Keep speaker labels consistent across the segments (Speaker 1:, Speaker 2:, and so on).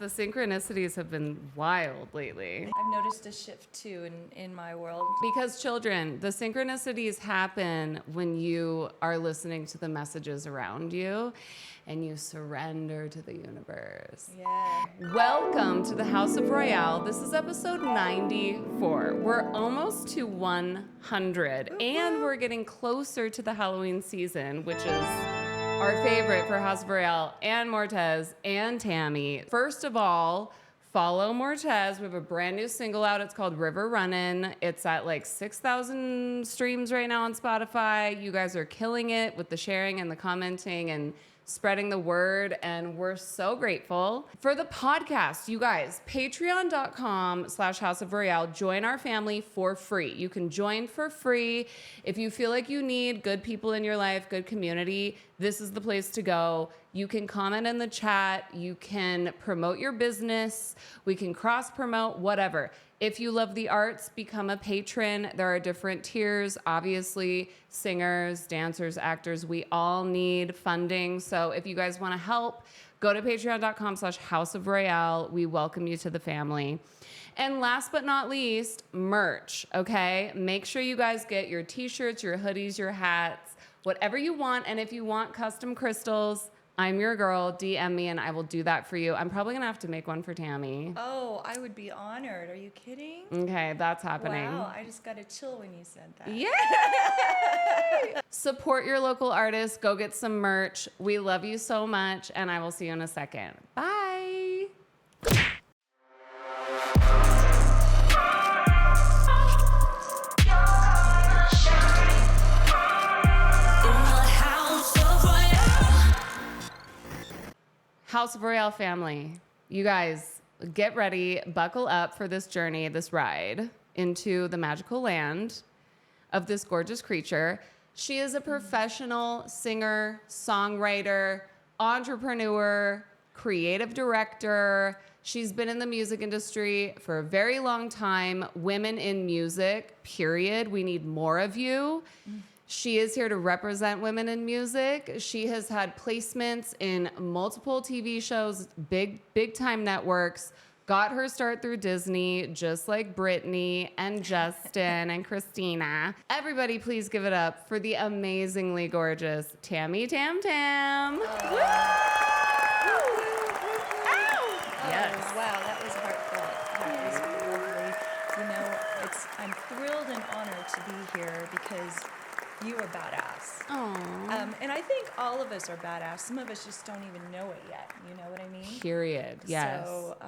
Speaker 1: The synchronicities have been wild lately.
Speaker 2: I've noticed a shift too in my world.
Speaker 1: Because children, the synchronicities happen when you are listening to the messages around you and you surrender to the universe.
Speaker 2: Yeah.
Speaker 1: Welcome to the House of Royale. This is episode 94. We're almost to 100 and we're getting closer to the Halloween season, which is our favorite for House of Royale and MORTEZ and Tammy. First of all, follow MORTEZ. We have a brand new single out. It's called River Runnin'. It's at like 6,000 streams right now on Spotify. You guys are killing it with the sharing and the commenting and spreading the word, and we're so grateful. For the podcast, you guys, patreon.com/House of Royale. Join our family for free. You can join for free. If you feel like you need good people in your life, good community, this is the place to go. You can comment in the chat. You can promote your business. We can cross-promote, whatever. If you love the arts, become a patron. There are different tiers. Obviously, singers, dancers, actors, we all need funding. So if you guys want to help, go to patreon.com/House of Royale. We welcome you to the family. And last but not least, merch, okay? Make sure you guys get your t-shirts, your hoodies, your hats, whatever you want. And if you want custom crystals, I'm your girl. DM me and I will do that for you. I'm probably going to have to make one for Tammy.
Speaker 2: Oh, I would be honored. Are you kidding?
Speaker 1: Okay, that's happening.
Speaker 2: Wow, I just got to chill when you said that.
Speaker 1: Yay! Support your local artists. Go get some merch. We love you so much, and I will see you in a second. Bye. House of Royale family, you guys get ready, buckle up for this journey, this ride into the magical land of this gorgeous creature. She is a professional singer, songwriter, entrepreneur, creative director. She's been in the music industry for a very long time. Women in music, period. We need more of you. She is here to represent women in music. She has had placements in multiple TV shows, big time networks, got her start through Disney, just like Britney and Justin and Christina. Everybody please give it up for the amazingly gorgeous Tammy Tam Tam.
Speaker 2: Oh,
Speaker 1: Yes.
Speaker 2: wow, that was heartfelt. That was lovely. You know, I'm thrilled and honored to be here because you are badass. And I think all of us are badass. Some of us just don't even know it yet. You know what I mean?
Speaker 1: Period. Yes.
Speaker 2: So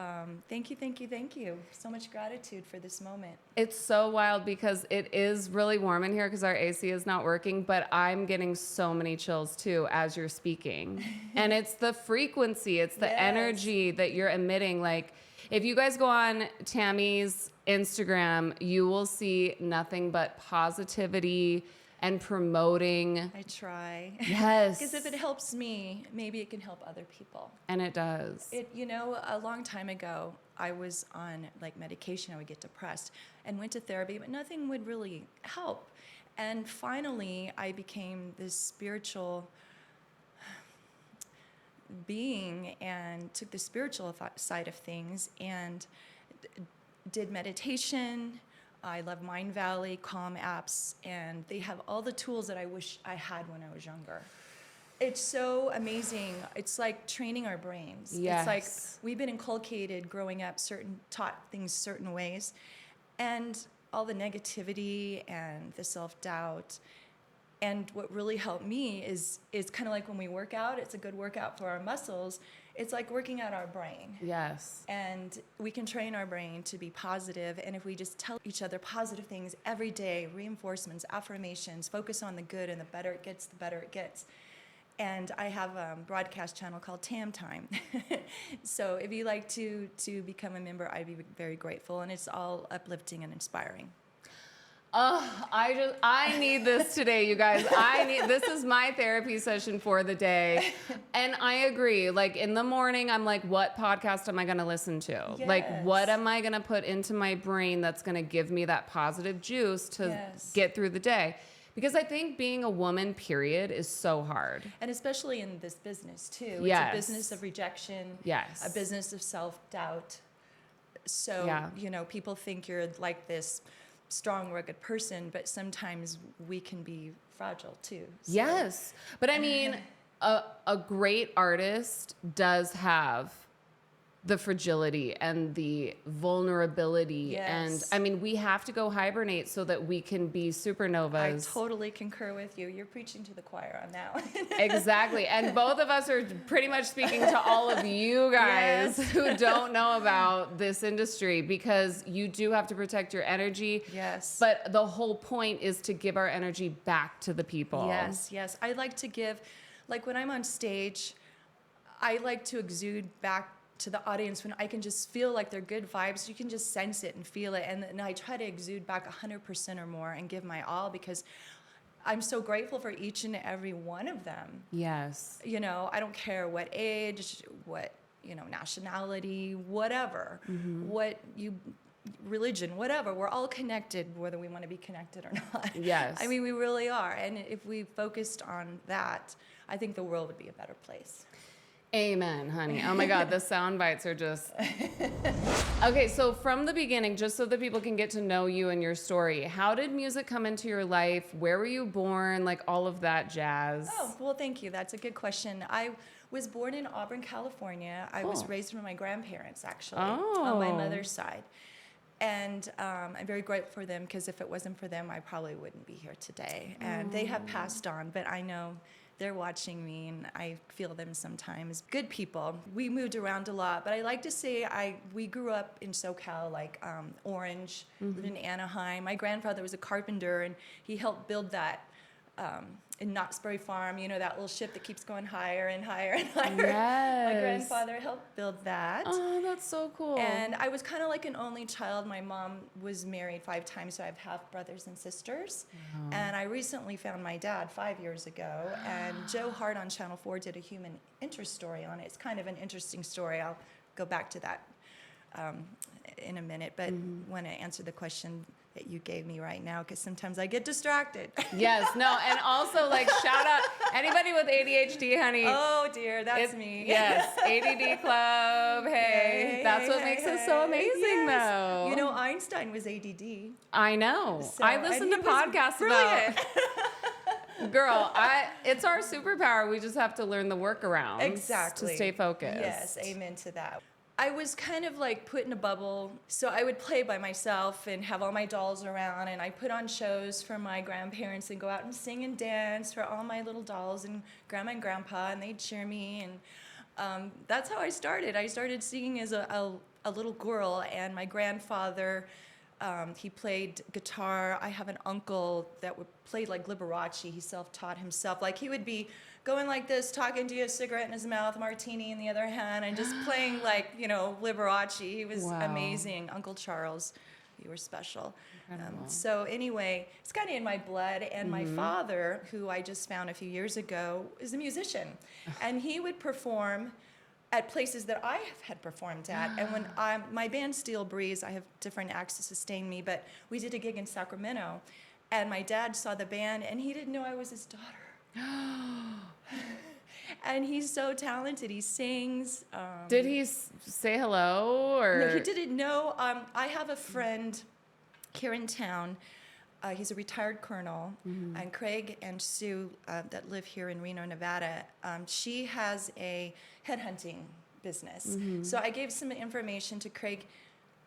Speaker 2: thank you. So much gratitude for this moment.
Speaker 1: It's so wild because it is really warm in here because our AC is not working, but I'm getting so many chills too as you're speaking. And it's the frequency, it's the energy that you're emitting. Like, if you guys go on Tammy's Instagram, you will see nothing but positivity and promoting.
Speaker 2: I try.
Speaker 1: Yes.
Speaker 2: Because if it helps me, maybe it can help other people.
Speaker 1: And it does.
Speaker 2: A long time ago, I was on like medication. I would get depressed and went to therapy, but nothing would really help. And finally, I became this spiritual being and took the spiritual side of things and did meditation. I love Mind Valley, Calm apps, and they have all the tools that I wish I had when I was younger. It's so amazing. It's like training our brains.
Speaker 1: Yes.
Speaker 2: It's like we've been inculcated growing up, taught things certain ways, and all the negativity and the self-doubt. And what really helped me is kind of like when we work out, it's a good workout for our muscles. It's like working out our brain.
Speaker 1: Yes.
Speaker 2: And we can train our brain to be positive. And if we just tell each other positive things every day, reinforcements, affirmations, focus on the good, and the better it gets, the better it gets. And I have a broadcast channel called Tam Tam. So if you'd like to become a member, I'd be very grateful. And it's all uplifting and inspiring.
Speaker 1: I need this today, you guys. This is my therapy session for the day. And I agree. Like in the morning, I'm like, what podcast am I going to listen to?
Speaker 2: Yes.
Speaker 1: Like, what am I going to put into my brain that's going to give me that positive juice to get through the day? Because I think being a woman, period, is so hard.
Speaker 2: And especially in this business too.
Speaker 1: Yes.
Speaker 2: It's a business of rejection.
Speaker 1: Yes.
Speaker 2: A business of self-doubt. So,
Speaker 1: Yeah.
Speaker 2: you know, people think you're like this strong, rugged person, but sometimes we can be fragile too. So.
Speaker 1: Yes. But I mean, a great artist does have the fragility and the vulnerability.
Speaker 2: Yes.
Speaker 1: And I mean, we have to go hibernate so that we can be supernovas.
Speaker 2: I totally concur with you. You're preaching to the choir on that one.
Speaker 1: Exactly. And both of us are pretty much speaking to all of you guys
Speaker 2: Yes.
Speaker 1: who don't know about this industry, because you do have to protect your energy.
Speaker 2: Yes.
Speaker 1: But the whole point is to give our energy back to the people.
Speaker 2: Yes, yes. I like to give, like when I'm on stage, I like to exude back to the audience when I can just feel like they're good vibes. You can just sense it and feel it. And I try to exude back 100% or more and give my all, because I'm so grateful for each and every one of them.
Speaker 1: Yes.
Speaker 2: You know, I don't care what age, what, you know, nationality, whatever, what you, religion, whatever. We're all connected, whether we want to be connected or not.
Speaker 1: Yes.
Speaker 2: I mean, we really are. And if we focused on that, I think the world would be a better place.
Speaker 1: Amen, honey. Oh my God, the sound bites are just... Okay, so from the beginning, just so that people can get to know you and your story, how did music come into your life? Where were you born? Like all of that jazz.
Speaker 2: Oh, well, thank you. That's a good question. I was born in Auburn, California. I was raised by my grandparents, actually, on my mother's side. And I'm very grateful for them, because if it wasn't for them, I probably wouldn't be here today. And they have passed on, but I know they're watching me, and I feel them sometimes. Good people. We moved around a lot, but I like to say we grew up in SoCal, like Orange, lived in Anaheim. My grandfather was a carpenter, and he helped build that in Knott's Berry Farm, you know, that little ship that keeps going higher and higher and higher.
Speaker 1: Yes.
Speaker 2: My grandfather helped build that.
Speaker 1: Oh, that's so cool.
Speaker 2: And I was kind of like an only child. My mom was married 5 times, so I have half brothers and sisters.
Speaker 1: Wow.
Speaker 2: And I recently found my dad 5 years ago, and Joe Hart on Channel 4 did a human interest story on it. It's kind of an interesting story. I'll go back to that in a minute, but want to answer the question that you gave me right now, because sometimes I get distracted.
Speaker 1: Yes, no, and also like shout out anybody with ADHD, honey.
Speaker 2: Oh dear, that's me.
Speaker 1: Yes, ADD Club. Hey, that's what makes us so amazing, though.
Speaker 2: You know, Einstein was ADD.
Speaker 1: I know.
Speaker 2: So,
Speaker 1: I listen to
Speaker 2: and he was
Speaker 1: podcasts
Speaker 2: brilliant.
Speaker 1: about. Girl, it's our superpower. We just have to learn the workarounds.
Speaker 2: Exactly.
Speaker 1: To stay focused.
Speaker 2: Yes, amen to that. I was kind of like put in a bubble, so I would play by myself and have all my dolls around, and I put on shows for my grandparents and go out and sing and dance for all my little dolls and grandma and grandpa, and they'd cheer me, and that's how I started. I started singing as a little girl, and my grandfather, he played guitar. I have an uncle that played like Liberace. He self-taught himself. Like he would be going like this, talking to you, a cigarette in his mouth, martini in the other hand, and just playing like, you know, Liberace. He was amazing. Uncle Charles, you were special. So anyway, it's kind of in my blood. And my father, who I just found a few years ago, is a musician. And he would perform at places that I had performed at. And when my band Steel Breeze, I have different acts to sustain me, but we did a gig in Sacramento, and my dad saw the band, and he didn't know I was his daughter. And he's so talented. He sings.
Speaker 1: Did he say hello, or?
Speaker 2: No, he didn't know. I have a friend here in town. He's a retired colonel, and Craig and Sue that live here in Reno, Nevada. She has a headhunting business. So I gave some information to Craig.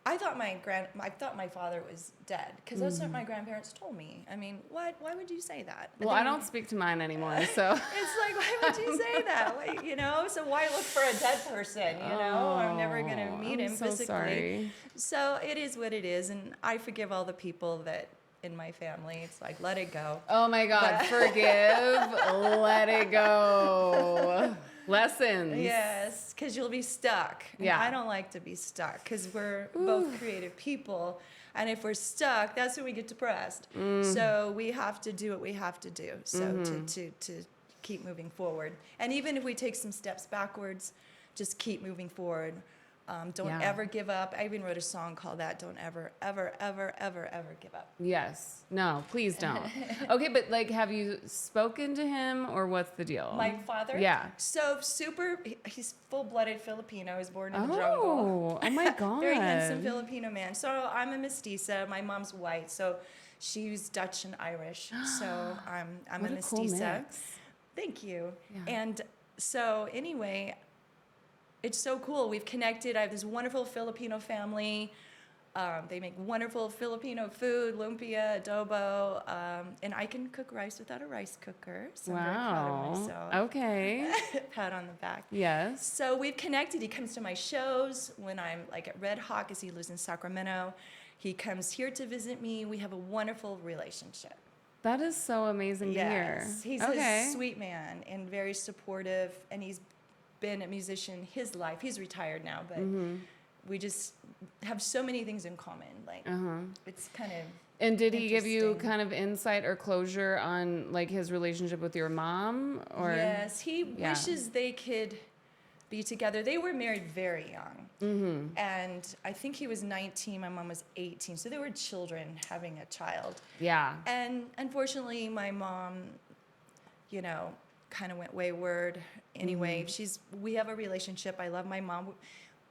Speaker 2: I thought my father was dead, because that's what my grandparents told me. I mean, what? Why would you say that?
Speaker 1: Well, I don't speak to mine anymore, so.
Speaker 2: It's like, why would you say that? Why, you know, so why look for a dead person? You know, I'm never gonna meet him
Speaker 1: so
Speaker 2: physically.
Speaker 1: Sorry.
Speaker 2: So it is what it is, and I forgive all the people that in my family. It's like, let it go.
Speaker 1: Oh my God, forgive, let it go. Lessons.
Speaker 2: Yes, because you'll be stuck. And
Speaker 1: Yeah.
Speaker 2: I don't like to be stuck, because we're both creative people. And if we're stuck, that's when we get depressed. So we have to do what we have to do. So to keep moving forward. And even if we take some steps backwards, just keep moving forward. Don't ever give up. I even wrote a song called that. Don't ever, ever, ever, ever, ever give up.
Speaker 1: Yes. No, please don't. Okay, but like, have you spoken to him or what's the deal?
Speaker 2: My father?
Speaker 1: Yeah.
Speaker 2: So he's full-blooded Filipino. He was born in the jungle.
Speaker 1: Oh my God.
Speaker 2: Very handsome Filipino man. So I'm a mestiza. My mom's white. So she's Dutch and Irish. So I'm
Speaker 1: What
Speaker 2: a
Speaker 1: a cool
Speaker 2: mestiza.
Speaker 1: mix.
Speaker 2: Thank you.
Speaker 1: Yeah.
Speaker 2: And so anyway, it's so cool. We've connected. I have this wonderful Filipino family. They make wonderful Filipino food, lumpia, adobo, and I can cook rice without a rice cooker. So I'm very proud of myself.
Speaker 1: Okay.
Speaker 2: Pat on the back.
Speaker 1: Yes.
Speaker 2: So we've connected. He comes to my shows when I'm like at Red Hawk, as he lives in Sacramento. He comes here to visit me. We have a wonderful relationship.
Speaker 1: That is so amazing to hear.
Speaker 2: Yes, he's a sweet man and very supportive, and he's been a musician his life. He's retired now, but we just have so many things in common. Like it's kind of.
Speaker 1: And did he give you kind of insight or closure on like his relationship with your mom? Or
Speaker 2: yes, he wishes they could be together. They were married very young, and I think he was 19. My mom was 18, so they were children having a child.
Speaker 1: Yeah.
Speaker 2: And unfortunately, my mom, you know, kind of went wayward. Anyway, we have a relationship. I love my mom.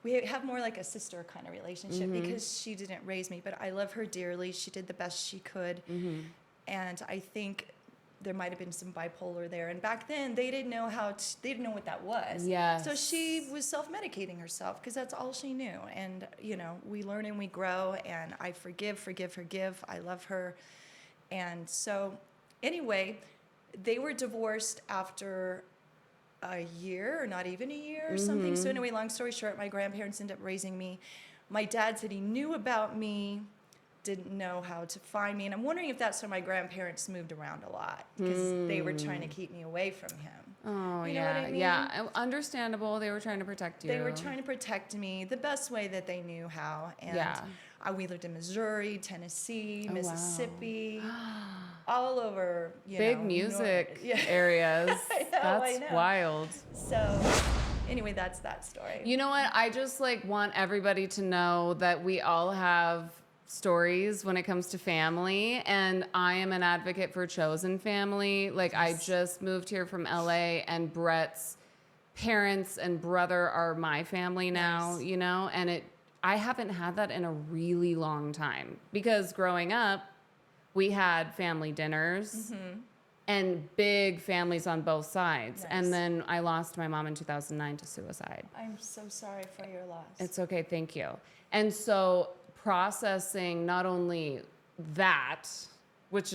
Speaker 2: We have more like a sister kind of relationship because she didn't raise me, but I love her dearly. She did the best she could. And I think there might have been some bipolar there. And back then they didn't know they didn't know what that was.
Speaker 1: Yes.
Speaker 2: So she was self-medicating herself because that's all she knew. And, you know, we learn and we grow, and I forgive. I love her. And so anyway, they were divorced after a year, or not even a year or something. So anyway, long story short, my grandparents ended up raising me. My dad said he knew about me, didn't know how to find me. And I'm wondering if that's why my grandparents moved around a lot, because they were trying to keep me away from him.
Speaker 1: Oh,
Speaker 2: You know what I mean?
Speaker 1: Yeah. Understandable. They were trying to protect you.
Speaker 2: They were trying to protect me the best way that they knew how. And we lived in Missouri, Tennessee, Mississippi, all over,
Speaker 1: big music areas. That's wild.
Speaker 2: So anyway, that's that story.
Speaker 1: You know what? I just like want everybody to know that we all have stories when it comes to family, and I am an advocate for chosen family. Like I just moved here from LA, and Brett's parents and brother are my family now, you know, and I haven't had that in a really long time, because growing up we had family dinners and big families on both sides. And then I lost my mom in 2009 to suicide.
Speaker 2: I'm so sorry for your loss.
Speaker 1: It's okay. Thank you. And so processing not only that, which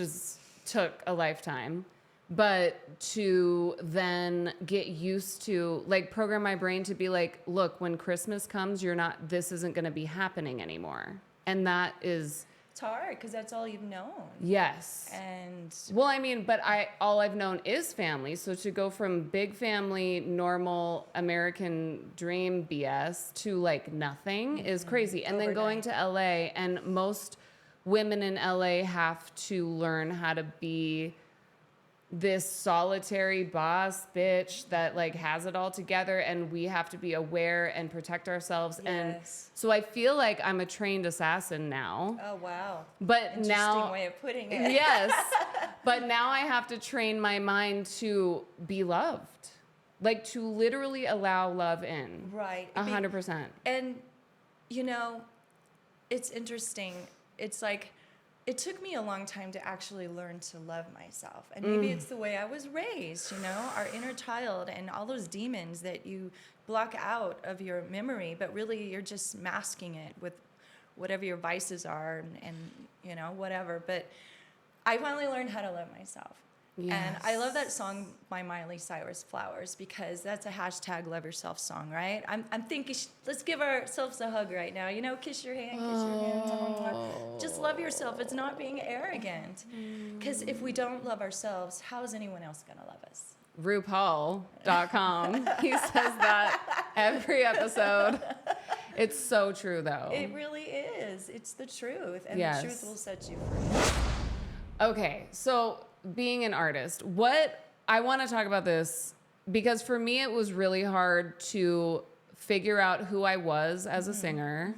Speaker 1: took a lifetime, but to then get used to, like, program my brain to be like, look, when Christmas comes, this isn't going to be happening anymore. And that is...
Speaker 2: It's hard because that's all you've known.
Speaker 1: Yes.
Speaker 2: And
Speaker 1: well, I mean, but all I've known is family. So to go from big family, normal American dream BS to like nothing is crazy. And then going to LA, and most women in LA have to learn how to be this solitary boss bitch that like has it all together, and we have to be aware and protect ourselves. And so I feel like I'm a trained assassin now.
Speaker 2: Oh wow.
Speaker 1: But
Speaker 2: interesting way of putting it.
Speaker 1: Yes. But now I have to train my mind to be loved. Like to literally allow love in.
Speaker 2: Right.
Speaker 1: 100%.
Speaker 2: And you know, it's interesting. It's like it took me a long time to actually learn to love myself. And maybe it's the way I was raised, you know, our inner child and all those demons that you block out of your memory, but really you're just masking it with whatever your vices are and you know, whatever. But I finally learned how to love myself. Yes. And I love that song by Miley Cyrus, Flowers, because that's a hashtag love yourself song, right? I'm thinking, let's give ourselves a hug right now. You know, kiss your hand, kiss your hand. Just love yourself. It's not being arrogant. Because if we don't love ourselves, how is anyone else going to love us?
Speaker 1: RuPaul.com. He says that every episode. It's so true, though.
Speaker 2: It really is. It's the truth. And the truth will set you free.
Speaker 1: Okay, so being an artist, I want to talk about this because for me it was really hard to figure out who I was as a singer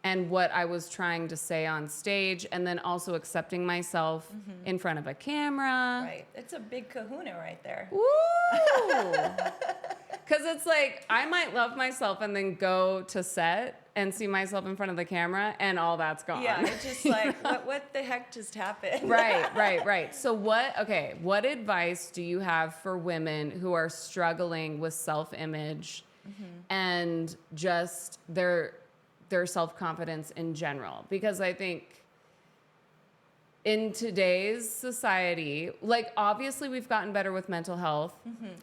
Speaker 1: and what I was trying to say on stage, and then also accepting myself in front of a camera.
Speaker 2: Right. It's a big kahuna right there.
Speaker 1: Woo! Because it's like, I might love myself and then go to set and see myself in front of the camera and all that's gone.
Speaker 2: Yeah, it's just like, what the heck just happened?
Speaker 1: Right. So what advice do you have for women who are struggling with self-image and just their self-confidence in general? Because I think in today's society, like obviously we've gotten better with mental health.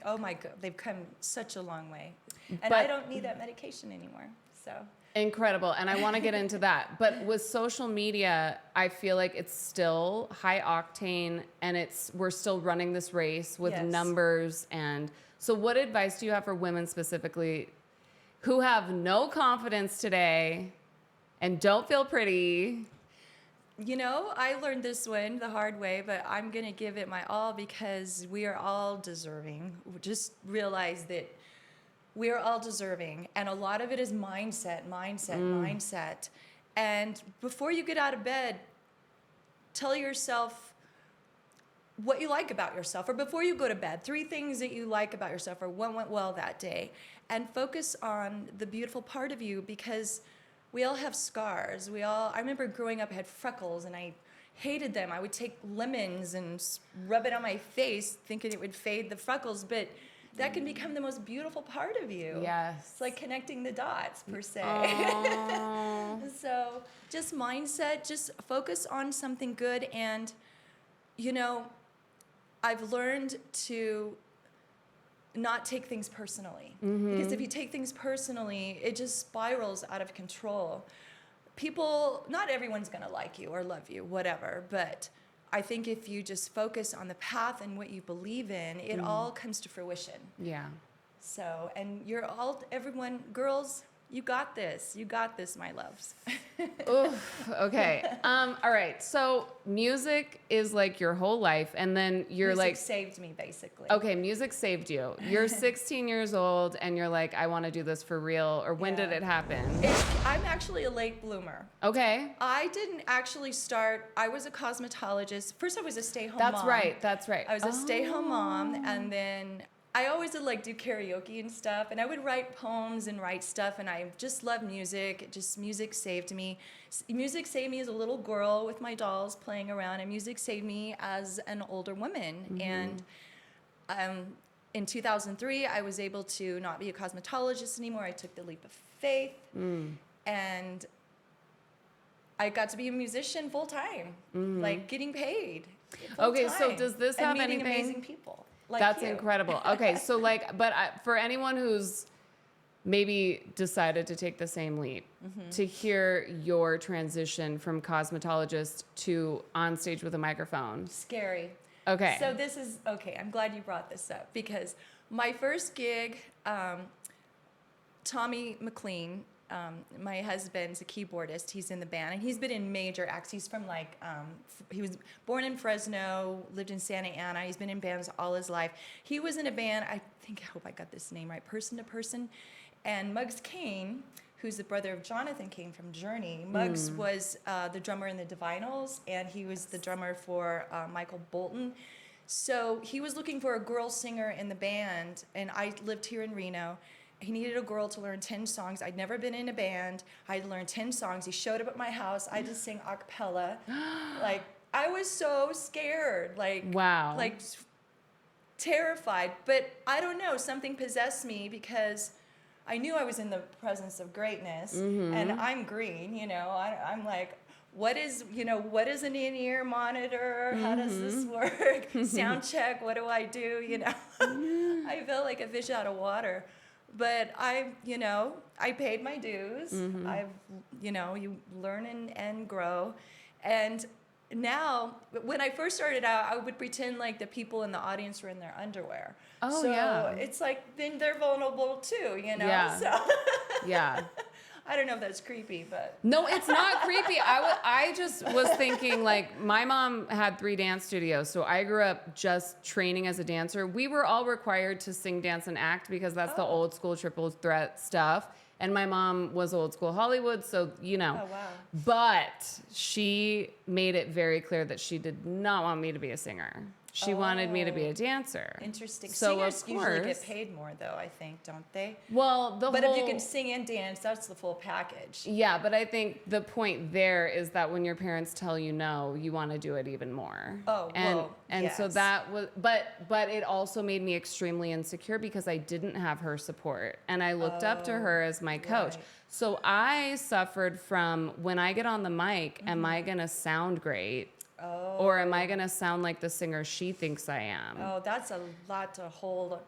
Speaker 2: Oh my God, they've come such a long way. And
Speaker 1: But-
Speaker 2: I don't need that medication anymore, so.
Speaker 1: Incredible. And I want to get into that. But with social media, I feel like it's still high octane and we're still running this race with
Speaker 2: Yes.
Speaker 1: numbers. And so what advice do you have for women specifically who have no confidence today and don't feel pretty?
Speaker 2: You know, I learned this one the hard way, but I'm going to give it my all because we are all deserving. Just realize that we are all deserving. And a lot of it is mindset. And before you get out of bed, tell yourself what you like about yourself. Or before you go to bed, 3 things that you like about yourself or what went well that day. And focus on the beautiful part of you because we all have scars. I remember growing up, I had freckles and I hated them. I would take lemons and rub it on my face thinking it would fade the freckles, but that can become the most beautiful part of you.
Speaker 1: Yes.
Speaker 2: It's like connecting the dots, per se.
Speaker 1: Oh.
Speaker 2: So just mindset, just focus on something good. And, you know, I've learned to not take things personally. Because if you take things personally, it just spirals out of control. People, not everyone's going to like you or love you, whatever, but I think if you just focus on the path and what you believe in, it all comes to fruition.
Speaker 1: Yeah.
Speaker 2: So, and everyone, girls, you got this, my loves.
Speaker 1: Oof, okay. All right. So music is like your whole life, and then you're
Speaker 2: Music
Speaker 1: like,
Speaker 2: saved me, basically.
Speaker 1: okay, music saved you. You're 16 years old, and you're like, I want to do this for real. Or when did it happen?
Speaker 2: I'm actually a late bloomer.
Speaker 1: Okay.
Speaker 2: I didn't actually start, I was a cosmetologist. First I was a stay-home mom.
Speaker 1: That's right.
Speaker 2: I was a stay-home mom, and then I always would like do karaoke and stuff, and I would write poems and write stuff, and I just love music. Music saved me. Music saved me as a little girl with my dolls playing around, and music saved me as an older woman. And in 2003, I was able to not be a cosmetologist anymore. I took the leap of faith, and I got to be a musician full time, like getting paid.
Speaker 1: Okay,
Speaker 2: full
Speaker 1: so
Speaker 2: time,
Speaker 1: does this
Speaker 2: and
Speaker 1: have
Speaker 2: meeting
Speaker 1: anything?
Speaker 2: amazing people. Like
Speaker 1: That's
Speaker 2: you.
Speaker 1: incredible. Okay, so for anyone who's maybe decided to take the same leap, to hear your transition from cosmetologist to on stage with a microphone.
Speaker 2: Scary.
Speaker 1: Okay.
Speaker 2: So this is, okay, I'm glad you brought this up because my first gig, Tommy McLean, my husband's a keyboardist. He's in the band, and he's been in major acts. He's from he was born in Fresno, lived in Santa Ana. He's been in bands all his life. He was in a band, I hope I got this name right, Person to Person. And Muggs Kane, who's the brother of Jonathan Kane from Journey. Muggs was the drummer in the Divinals, and he was the drummer for Michael Bolton. So he was looking for a girl singer in the band, and I lived here in Reno. He needed a girl to learn 10 songs. I'd never been in a band. I had learned 10 songs. He showed up at my house. I just sang a cappella. Like, I was so scared. Like,
Speaker 1: wow.
Speaker 2: Like, terrified. But I don't know. Something possessed me because I knew I was in the presence of greatness. And I'm green, you know. I'm like, what is an in-ear monitor? How does this work? Sound check. What do I do? You know, I felt like a fish out of water. But I paid my dues. You learn and grow. And now, when I first started out, I would pretend like the people in the audience were in their underwear.
Speaker 1: Oh,
Speaker 2: so
Speaker 1: yeah.
Speaker 2: it's like, then they're vulnerable too, you know?
Speaker 1: Yeah.
Speaker 2: So
Speaker 1: Yeah.
Speaker 2: I don't know if that's creepy, but.
Speaker 1: No, it's not creepy. I just was thinking, like, my mom had 3 dance studios, so I grew up just training as a dancer. We were all required to sing, dance, and act because that's the old school triple threat stuff. And my mom was old school Hollywood, so, you know.
Speaker 2: Oh, wow.
Speaker 1: But she made it very clear that she did not want me to be a singer. She wanted me to be a dancer.
Speaker 2: Interesting.
Speaker 1: So
Speaker 2: Singers
Speaker 1: of
Speaker 2: usually
Speaker 1: course,
Speaker 2: get paid more, though, I think, don't they?
Speaker 1: well,
Speaker 2: But if you can sing and dance, that's the full package.
Speaker 1: yeah, but I think the point there is that when your parents tell you no, you want to do it even more.
Speaker 2: Oh,
Speaker 1: and so
Speaker 2: yes.
Speaker 1: that was, but it also made me extremely insecure because I didn't have her support, and I looked up to her as my coach.
Speaker 2: right.
Speaker 1: So I suffered from, when I get on the mic, am I gonna sound great? Or am I going to sound like the singer she thinks I am?
Speaker 2: Oh, that's a lot to hold,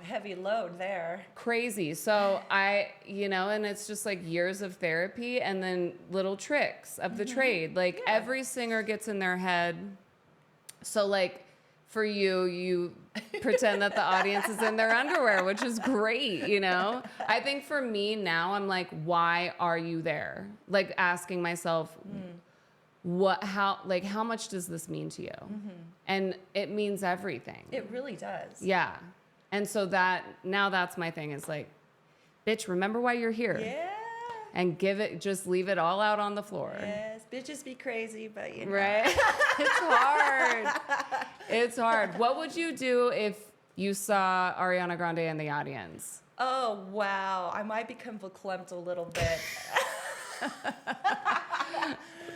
Speaker 2: heavy load there.
Speaker 1: Crazy. So and it's just like years of therapy and then little tricks of the trade. Like every singer gets in their head. So like for you pretend that the audience is in their underwear, which is great, I think for me now, I'm like, why are you there? Like asking myself, how much does this mean to you? And it means everything.
Speaker 2: It really does.
Speaker 1: Yeah. And so that's my thing. Is like, bitch, remember why you're here.
Speaker 2: Yeah.
Speaker 1: And just leave it all out on the floor.
Speaker 2: Yes. Bitches be crazy, but
Speaker 1: Right? It's hard. It's hard. What would you do if you saw Ariana Grande in the audience?
Speaker 2: Oh, wow. I might become verklempt a little bit.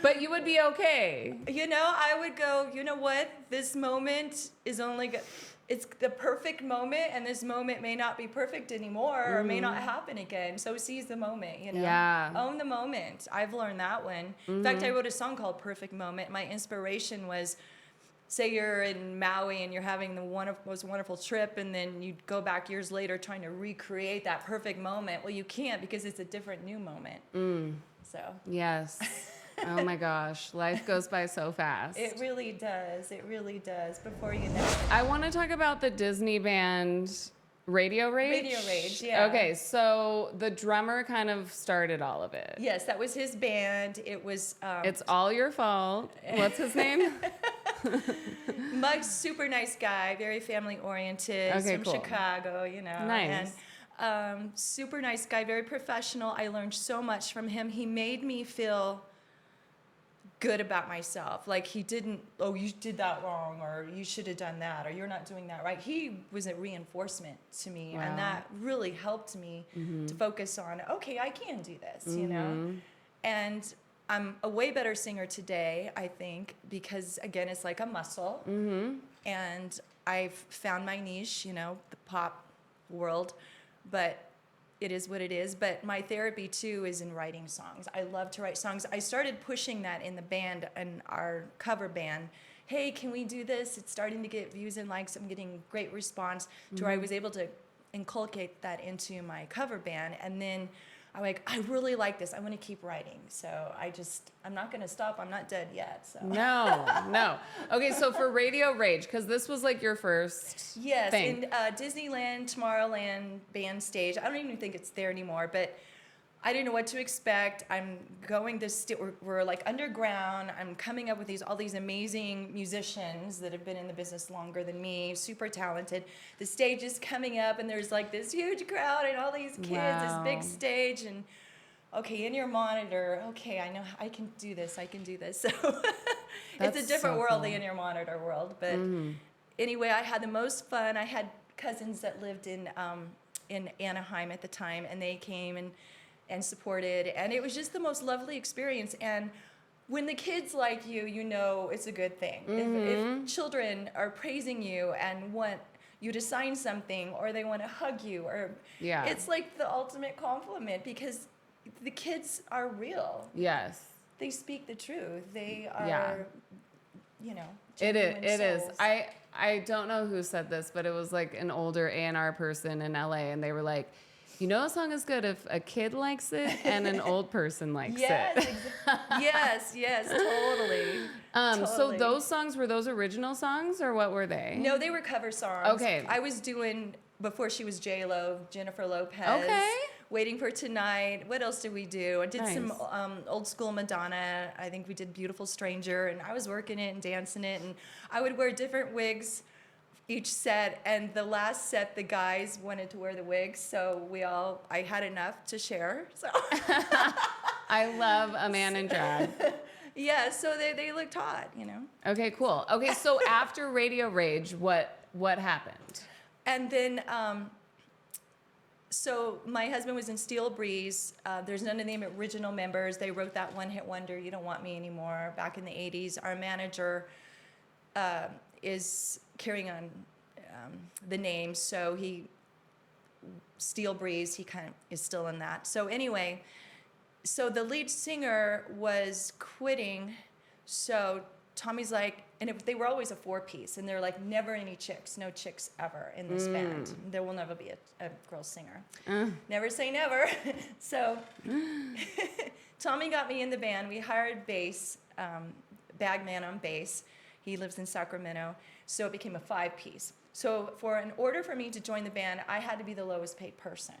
Speaker 1: But you would be okay.
Speaker 2: I would go, you know what? This moment is only good. It's the perfect moment, and this moment may not be perfect anymore or may not happen again. So seize the moment,
Speaker 1: Yeah.
Speaker 2: Own the moment. I've learned that one. In fact, I wrote a song called Perfect Moment. My inspiration was, say you're in Maui and you're having the most wonderful trip, and then you go back years later trying to recreate that perfect moment. Well, you can't because it's a different new moment. So.
Speaker 1: Yes. Oh my gosh, life goes by so fast.
Speaker 2: It really does. It really does. Before you know it.
Speaker 1: I want to talk about the Disney band Radio Rage.
Speaker 2: Radio Rage, yeah.
Speaker 1: Okay, so the drummer kind of started all of it.
Speaker 2: Yes, that was his band. It was.
Speaker 1: It's all your fault. What's his name?
Speaker 2: Mug's super nice guy, very family oriented.
Speaker 1: Okay,
Speaker 2: from
Speaker 1: cool.
Speaker 2: Chicago,
Speaker 1: Nice.
Speaker 2: And super nice guy, very professional. I learned so much from him. He made me feel good about myself. Like he didn't, oh, you did that wrong, or you should have done that, or you're not doing that right. He was a reinforcement to me.
Speaker 1: Wow.
Speaker 2: And that really helped me to focus on, okay, I can do this, And I'm a way better singer today, I think, because again, it's like a muscle. And I've found my niche, the pop world, but it is what it is. But my therapy too is in writing songs. I love to write songs. I started pushing that in the band, in our cover band. Hey, can we do this? It's starting to get views and likes. I'm getting great response to where I was able to inculcate that into my cover band. And then I'm like, I really like this. I want to keep writing. So I'm not going to stop. I'm not dead yet. So.
Speaker 1: No. Okay, so for Radio Rage, because this was like your first thing.
Speaker 2: In Disneyland, Tomorrowland band stage. I don't even think it's there anymore, but I didn't know what to expect. I'm going we're like underground. I'm coming up with all these amazing musicians that have been in the business longer than me, super talented. The stage is coming up, and there's like this huge crowd and all these kids, this big stage, and okay, in your monitor, okay, I know I can do this. So it's a different world, the in your monitor world. But anyway, I had the most fun. I had cousins that lived in Anaheim at the time, and they came and supported, and it was just the most lovely experience. And when the kids like you, it's a good thing. If children are praising you and want you to sign something, or they want to hug you, or it's like the ultimate compliment, because the kids are real.
Speaker 1: Yes.
Speaker 2: They speak the truth. They are,
Speaker 1: It is.
Speaker 2: souls.
Speaker 1: I don't know who said this, but it was like an older A&R person in LA, and they were like, a song is good if a kid likes it and an old person likes it.
Speaker 2: Yes, totally.
Speaker 1: So those songs, were those original songs, or what were they?
Speaker 2: No, they were cover songs.
Speaker 1: Okay.
Speaker 2: I was doing, before she was J-Lo, Jennifer Lopez.
Speaker 1: Okay.
Speaker 2: Waiting for Tonight. What else did we do? I did some
Speaker 1: Nice.
Speaker 2: old school Madonna. I think we did Beautiful Stranger, and I was working it and dancing it, and I would wear different wigs each set, and the last set the guys wanted to wear the wigs, so I had enough to share. So
Speaker 1: I love a man in drag.
Speaker 2: yeah, so they looked hot, you know.
Speaker 1: Okay, cool. Okay, so after Radio Rage, what happened?
Speaker 2: And then so my husband was in Steel Breeze. There's none of the original members. They wrote that one-hit wonder, You Don't Want Me Anymore, back in the 80s. Our manager is carrying on the name, so Steel Breeze, he kind of is still in that. So anyway, so the lead singer was quitting, so Tommy's like, and they were always a 4-piece, and they're like, never any chicks, no chicks ever in this band. There will never be a girl singer. Never say never. So Tommy got me in the band. We hired bass, Bagman on bass. He lives in Sacramento, so it became a 5-piece. So in order for me to join the band, I had to be the lowest paid person.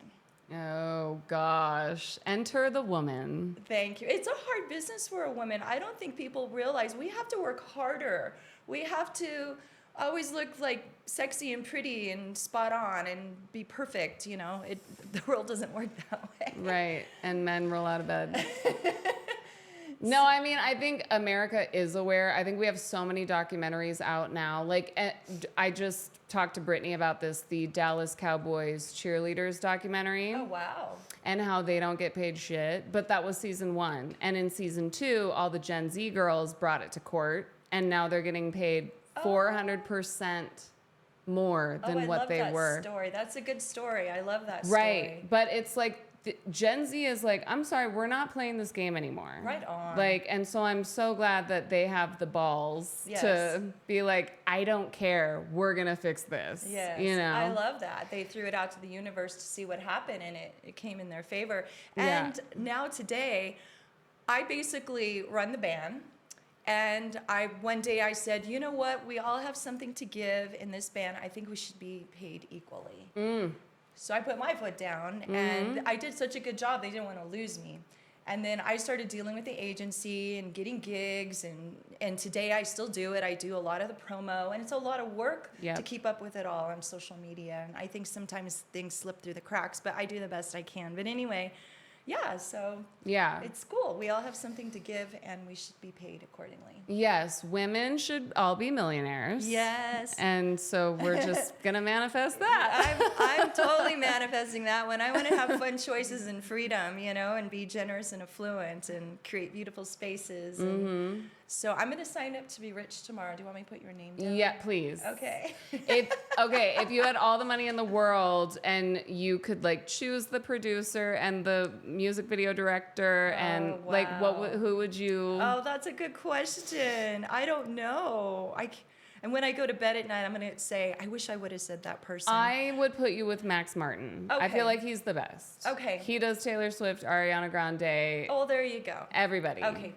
Speaker 1: Oh gosh, enter the woman.
Speaker 2: Thank you. It's a hard business for a woman. I don't think people realize we have to work harder. We have to always look like sexy and pretty and spot on and be perfect, you know. The world doesn't work that way.
Speaker 1: Right, and men roll out of bed. No, I mean, I think America is aware. I think we have so many documentaries out now. Like, I just talked to Brittany about this, the Dallas Cowboys cheerleaders documentary.
Speaker 2: Oh, wow.
Speaker 1: And how they don't get paid shit. But that was season 1. And in season 2, all the Gen Z girls brought it to court. And now they're getting paid 400% more than what they were.
Speaker 2: I love that story. That's a good story. I love that story.
Speaker 1: Right. But it's like, Gen Z is like, I'm sorry, we're not playing this game anymore.
Speaker 2: Right on.
Speaker 1: Like, and so I'm so glad that they have the balls to be like, I don't care, we're gonna fix this.
Speaker 2: Yes,
Speaker 1: you know.
Speaker 2: I love that. They threw it out to the universe to see what happened, and it came in their favor. And now today, I basically run the band. And one day I said, you know what? We all have something to give in this band. I think we should be paid equally. So I put my foot down, and I did such a good job, they didn't want to lose me. And then I started dealing with the agency and getting gigs, and today I still do it. I do a lot of the promo, and it's a lot of work to keep up with it all on social media. And I think sometimes things slip through the cracks, but I do the best I can. But anyway, so it's cool. We all have something to give, and we should be paid accordingly.
Speaker 1: Yes, women should all be millionaires.
Speaker 2: Yes.
Speaker 1: And so we're just gonna manifest that.
Speaker 2: I'm totally manifesting that one. I want to have fun choices and freedom, you know, and be generous and affluent and create beautiful spaces. And so I'm going to sign up to be rich tomorrow. Do you want me to put your name down?
Speaker 1: Yeah, please.
Speaker 2: Okay.
Speaker 1: If you had all the money in the world and you could like choose the producer and the music video director and like who would you?
Speaker 2: Oh, that's a good question. I don't know. And when I go to bed at night, I'm going to say, I wish I would have said that person.
Speaker 1: I would put you with Max Martin.
Speaker 2: Okay.
Speaker 1: I feel like he's the best.
Speaker 2: Okay.
Speaker 1: He does Taylor Swift, Ariana Grande.
Speaker 2: Oh, there you go.
Speaker 1: Everybody.
Speaker 2: Okay.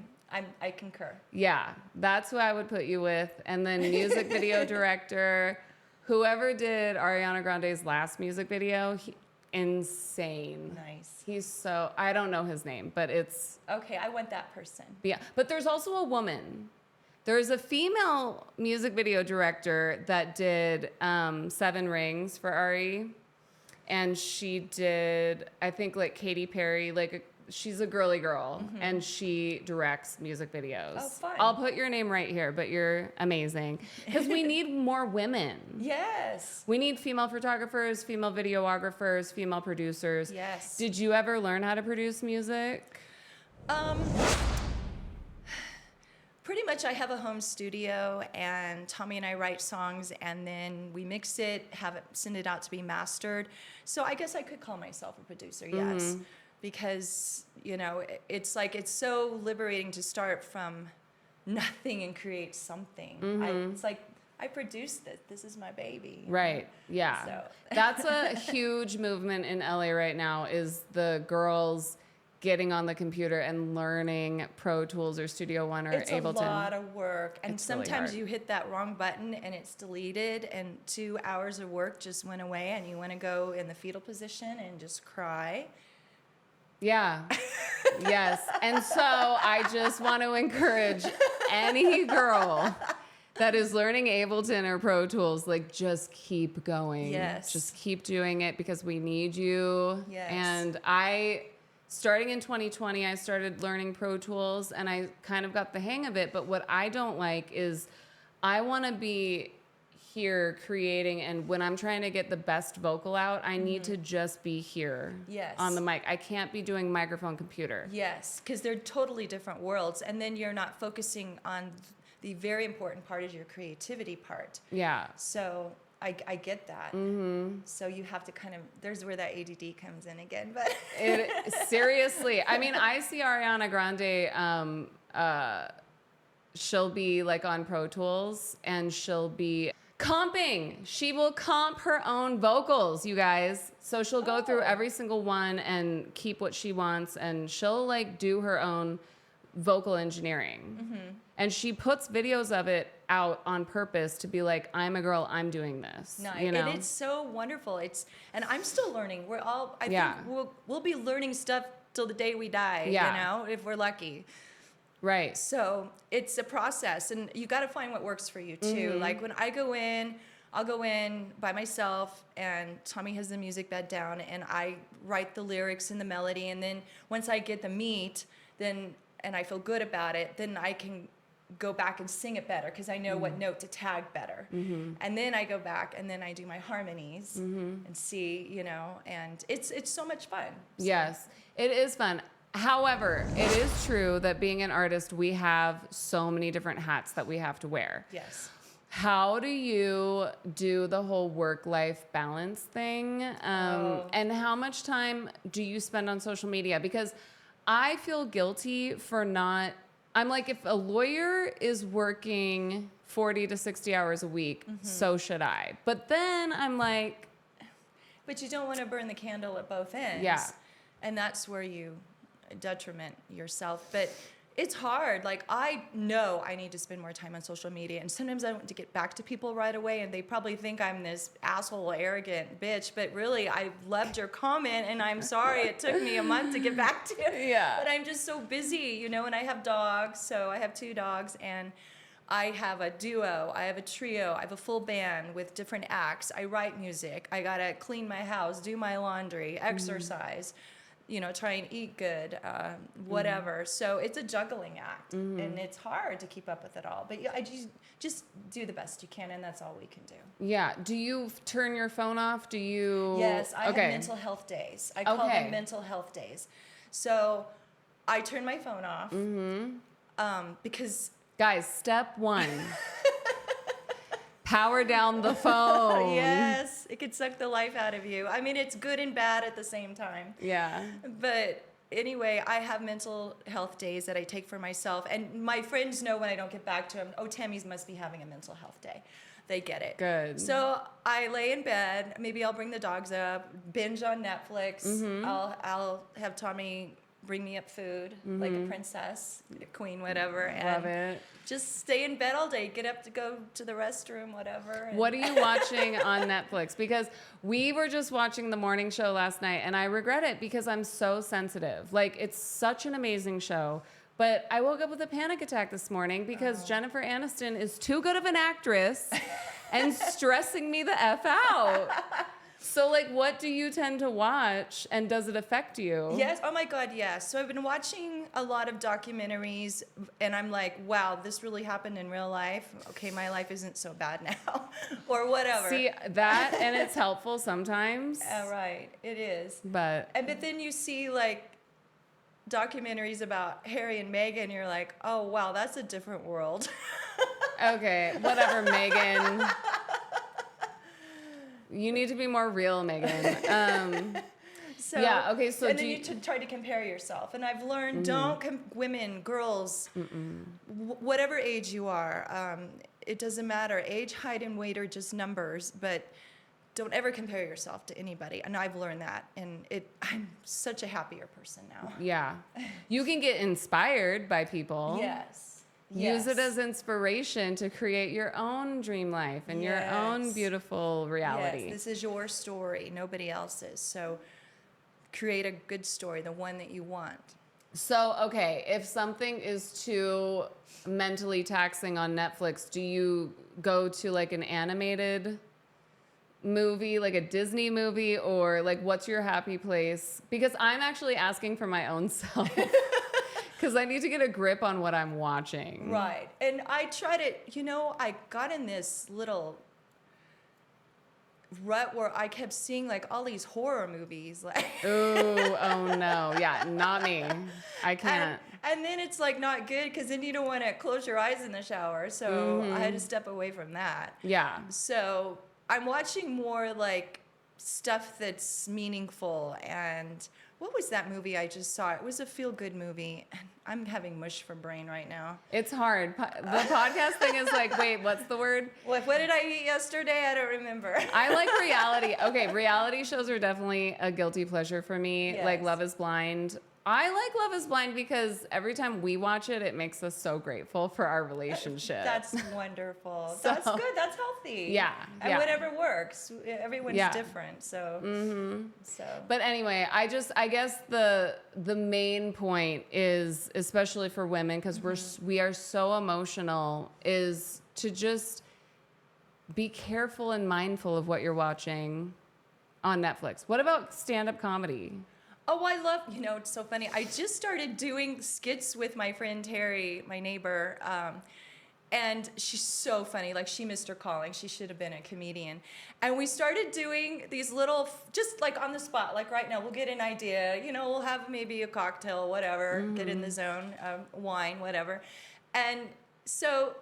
Speaker 2: I concur.
Speaker 1: Yeah, that's who I would put you with. And then music video director, whoever did Ariana Grande's last music video, insane.
Speaker 2: Nice.
Speaker 1: He's so, I don't know his name, but it's.
Speaker 2: Okay, I want that person.
Speaker 1: Yeah, but there's also a woman. There's a female music video director that did 7 Rings for Ari. And she did, I think, like Katy Perry, like she's a girly girl, and she directs music videos.
Speaker 2: Oh, fun.
Speaker 1: I'll put your name right here, but you're amazing. Because we need more women.
Speaker 2: Yes.
Speaker 1: We need female photographers, female videographers, female producers.
Speaker 2: Yes.
Speaker 1: Did you ever learn how to produce music?
Speaker 2: Pretty much I have a home studio, and Tommy and I write songs, and then we mix it, send it out to be mastered. So I guess I could call myself a producer, yes. Because, you know, it's like, it's so liberating to start from nothing and create something. It's like, I produced this. This is my baby.
Speaker 1: Right. Yeah.
Speaker 2: So.
Speaker 1: That's a huge movement in LA right now, is the girls getting on the computer and learning Pro Tools or Studio One or Ableton.
Speaker 2: It's a lot of work. And
Speaker 1: It's really
Speaker 2: sometimes
Speaker 1: hard.
Speaker 2: you hit that wrong button and it's deleted, and 2 hours of work just went away, and you want to go in the fetal position and just cry.
Speaker 1: Yeah. Yes. And so I just want to encourage any girl that is learning Ableton or Pro Tools, like, just keep going.
Speaker 2: Yes.
Speaker 1: Just keep doing it because we need you.
Speaker 2: Yes.
Speaker 1: And starting in 2020, I started learning Pro Tools and I kind of got the hang of it. But what I don't like is I want to be here creating, and when I'm trying to get the best vocal out, I need to just be here on the mic. I can't be doing microphone computer.
Speaker 2: Yes, because they're totally different worlds, and then you're not focusing on the very important part is your creativity part.
Speaker 1: Yeah.
Speaker 2: So I get that. So you have to kind of, there's where that ADD comes in again. But
Speaker 1: Seriously, I mean, I see Ariana Grande, she'll be like on Pro Tools and she'll be comping. She will comp her own vocals, you guys. So she'll go through every single one and keep what she wants, and she'll like do her own vocal engineering. And she puts videos of it out on purpose to be like, I'm a girl, I'm doing this.
Speaker 2: nice.
Speaker 1: You know?
Speaker 2: And it's so wonderful. And I'm still learning. We're all, I think we'll be learning stuff till the day we die, you know, if we're lucky.
Speaker 1: Right.
Speaker 2: So it's a process, and you got to find what works for you too. Like when I go in, I'll go in by myself, and Tommy has the music bed down, and I write the lyrics and the melody, and then once I get the meat, and I feel good about it, then I can go back and sing it better because I know what note to tag better. And then I go back and then I do my harmonies and see, you know, and it's so much fun. So.
Speaker 1: Yes, it is fun. However, it is true that being an artist, we have so many different hats that we have to wear.
Speaker 2: Yes.
Speaker 1: How do you do the whole work-life balance thing? And how much time do you spend on social media? Because I feel guilty for not... I'm like, if a lawyer is working 40 to 60 hours a week, so should I. But then I'm like...
Speaker 2: But you don't want to burn the candle at both ends.
Speaker 1: Yeah.
Speaker 2: And that's where you detriment yourself. But it's hard. Like, I know I need to spend more time on social media, and sometimes I want to get back to people right away, and they probably think I'm this asshole, arrogant bitch, but really, I loved your comment, and I'm sorry it took me a month to get back to you.
Speaker 1: Yeah.
Speaker 2: But I'm just so busy, you know, and I have dogs, so I have 2 dogs, and I have a duo, I have a trio, I have a full band with different acts, I write music, I gotta clean my house, do my laundry, exercise, you know, try and eat good, whatever. So it's a juggling act, and it's hard to keep up with it all. But I just do the best you can, and that's all we can do.
Speaker 1: Yeah. Do you turn your phone off? Do you...
Speaker 2: Yes, I have mental health days. I call them mental health days. So I turn my phone off because...
Speaker 1: Guys, step 1. Power down the phone.
Speaker 2: Yes, it could suck the life out of you. I mean, it's good and bad at the same time.
Speaker 1: Yeah.
Speaker 2: But anyway, I have mental health days that I take for myself. And my friends know when I don't get back to them, oh, Tammy's must be having a mental health day. They get it.
Speaker 1: Good.
Speaker 2: So I lay in bed. Maybe I'll bring the dogs up, binge on Netflix. I'll have Tommy bring me up food like a princess, a queen, whatever. And
Speaker 1: love it.
Speaker 2: Just stay in bed all day, get up to go to the restroom, whatever. And
Speaker 1: what are you watching on Netflix? Because we were just watching the morning show last night, and I regret it because I'm so sensitive. Like, it's such an amazing show. But I woke up with a panic attack this morning because Jennifer Aniston is too good of an actress and stressing me the F out. So, like, what do you tend to watch, and does it affect you?
Speaker 2: Yes. Oh, my God, yes. So I've been watching a lot of documentaries, and I'm like, wow, this really happened in real life. Okay, my life isn't so bad now, or whatever.
Speaker 1: See, that, and it's helpful sometimes.
Speaker 2: Right. It is.
Speaker 1: But
Speaker 2: then you see, like, documentaries about Harry and Meghan, and you're like, oh, wow, that's a different world.
Speaker 1: Okay, whatever, Megan. You need to be more real, Megan.
Speaker 2: So,
Speaker 1: yeah, okay, so
Speaker 2: and then you try to compare yourself. And I've learned, don't women, girls, whatever age you are, it doesn't matter. Age, height, and weight are just numbers, but don't ever compare yourself to anybody. And I've learned that, and I'm such a happier person now.
Speaker 1: Yeah. You can get inspired by people.
Speaker 2: Yes.
Speaker 1: Use it as inspiration to create your own dream life and your own beautiful reality.
Speaker 2: Yes, this is your story, nobody else's. So create a good story, the one that you want.
Speaker 1: So, okay, if something is too mentally taxing on Netflix, do you go to like an animated movie, like a Disney movie, or like what's your happy place? Because I'm actually asking for my own self. Because I need to get a grip on what I'm watching.
Speaker 2: Right. And I try to, I got in this little rut where I kept seeing like all these horror movies. Like,
Speaker 1: Ooh, oh no. Yeah, not me. I can't.
Speaker 2: And then it's like not good because then you don't want to close your eyes in the shower. So I had to step away from that.
Speaker 1: Yeah.
Speaker 2: So I'm watching more like stuff that's meaningful. And what was that movie I just saw? It was a feel-good movie. I'm having mush for brain right now.
Speaker 1: It's hard. The podcast thing is like, wait, what's the word?
Speaker 2: What did I eat yesterday? I don't remember.
Speaker 1: I like reality. Okay, reality shows are definitely a guilty pleasure for me.
Speaker 2: Yes.
Speaker 1: Like Love is Blind. I like Love is Blind because every time we watch it, it makes us so grateful for our relationship.
Speaker 2: That's wonderful.
Speaker 1: So-
Speaker 2: That's good. That's healthy.
Speaker 1: Yeah,
Speaker 2: And
Speaker 1: yeah.
Speaker 2: whatever works. Everyone's
Speaker 1: Yeah.
Speaker 2: different. So. So.
Speaker 1: But anyway, I guess the main point is, especially for women, because we are so emotional, is to just be careful and mindful of what you're watching on Netflix. What about stand-up comedy?
Speaker 2: Oh, I love, it's so funny. I just started doing skits with my friend Terry, my neighbor, and she's so funny. Like, she missed her calling. She should have been a comedian. And we started doing these little, just like on the spot, like right now, we'll get an idea, we'll have maybe a cocktail, whatever, get in the zone, wine, whatever. And so